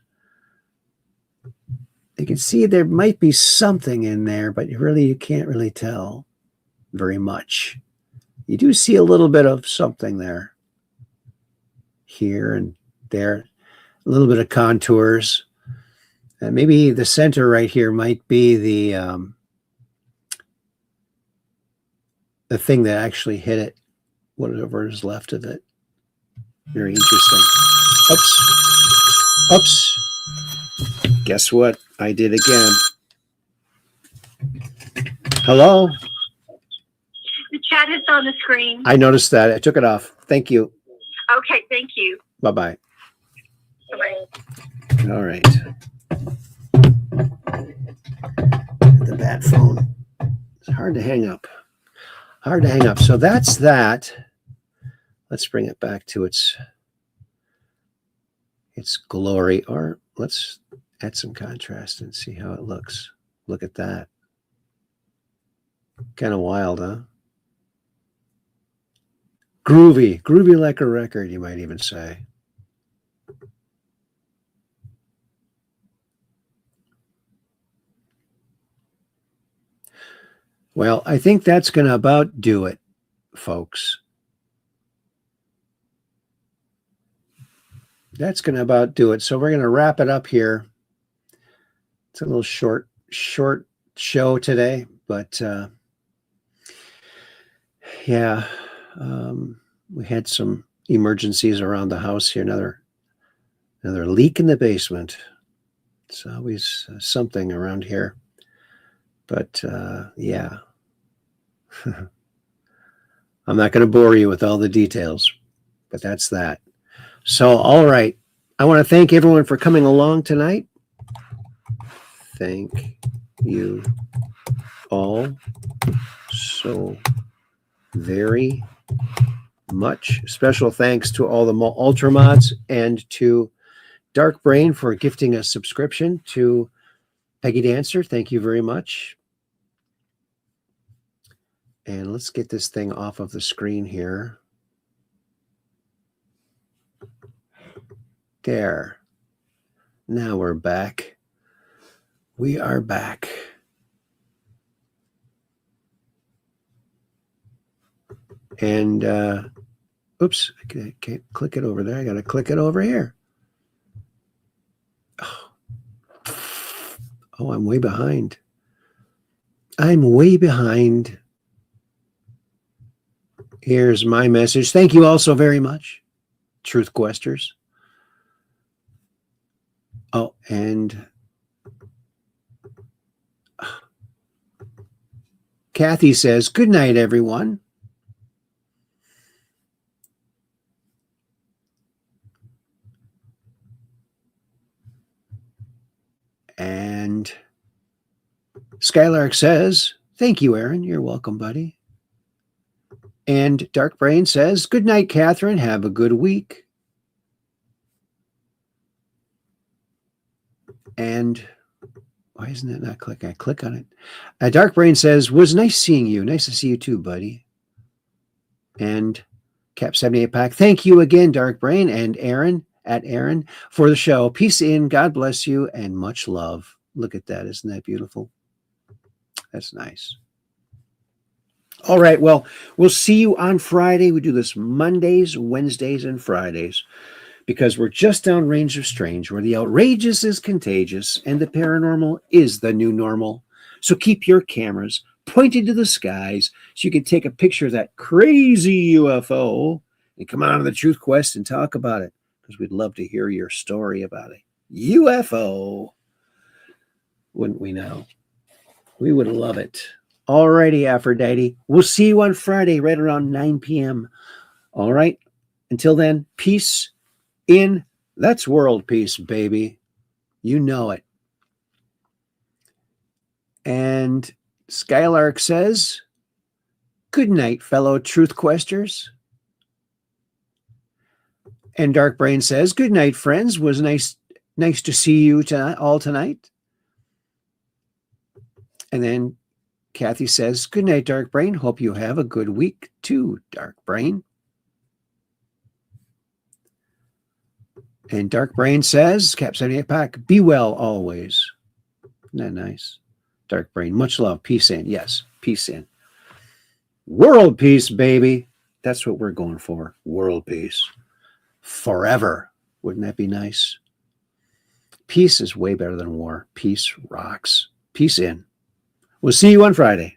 You can see there might be something in there, but you can't really tell very much. You do see a little bit of something there. Here and there, a little bit of contours. And maybe the center right here might be the thing that actually hit it, whatever is left of it. Very interesting. Oops. Guess what? I did again. Hello? The chat is on the screen. I noticed that. I took it off. Thank you. Okay, thank you. Bye-bye. Bye-bye. All right. The bat phone. It's hard to hang up. So that's that. Let's bring it back to its glory, or let's add some contrast and see how it looks. Look at that. Kind of wild, huh? Groovy like a record, you might even say. Well, I think that's going to about do it, folks. That's going to about do it. So we're going to wrap it up here. It's a little short show today, but yeah, we had some emergencies around the house here. Another leak in the basement. It's always something around here. But yeah, I'm not going to bore you with all the details, but that's that. So, all right. I want to thank everyone for coming along tonight. Thank you all so very much. Special thanks to all the Ultra Mods and to Dark Brain for gifting a subscription. To Peggy Dancer, thank you very much. And let's get this thing off of the screen here. There. Now we're back. We are back. And, oops, I can't click it over there. I got to click it over here. Oh, I'm way behind. I'm way behind. Here's my message. Thank you all so very much, Truth Questers. Oh, and Kathy says, good night, everyone. And Skylark says, thank you, Aaron. You're welcome, buddy. And Dark Brain says, good night, Catherine. Have a good week. And why isn't it not clicking? I click on it. Dark Brain says, was nice seeing you. Nice to see you too, buddy. And Cap 78 Pack, thank you again, Dark Brain, and Aaron for the show. Peace in, God bless you, and much love. Look at that. Isn't that beautiful? That's nice. All right. Well, we'll see you on Friday. We do this Mondays, Wednesdays, and Fridays because we're just downrange of strange, where the outrageous is contagious and the paranormal is the new normal. So keep your cameras pointed to the skies so you can take a picture of that crazy UFO and come on to the Truth Quest and talk about it, because we'd love to hear your story about a UFO. Wouldn't we now? We would love it. All righty, Aphrodite. We'll see you on Friday right around 9 p.m. All right. Until then, peace in. That's world peace, baby. You know it. And Skylark says, good night, fellow Truth Questers. And Dark Brain says, good night, friends. Was nice to see you tonight. And then Kathy says, good night, Dark Brain. Hope you have a good week too, Dark Brain. And Dark Brain says, Cap 78 Pack, be well always. Isn't that nice? Dark Brain, much love. Peace in. Yes, peace in. World peace, baby. That's what we're going for. World peace. Forever. Wouldn't that be nice? Peace is way better than war. Peace rocks. Peace in. We'll see you on Friday.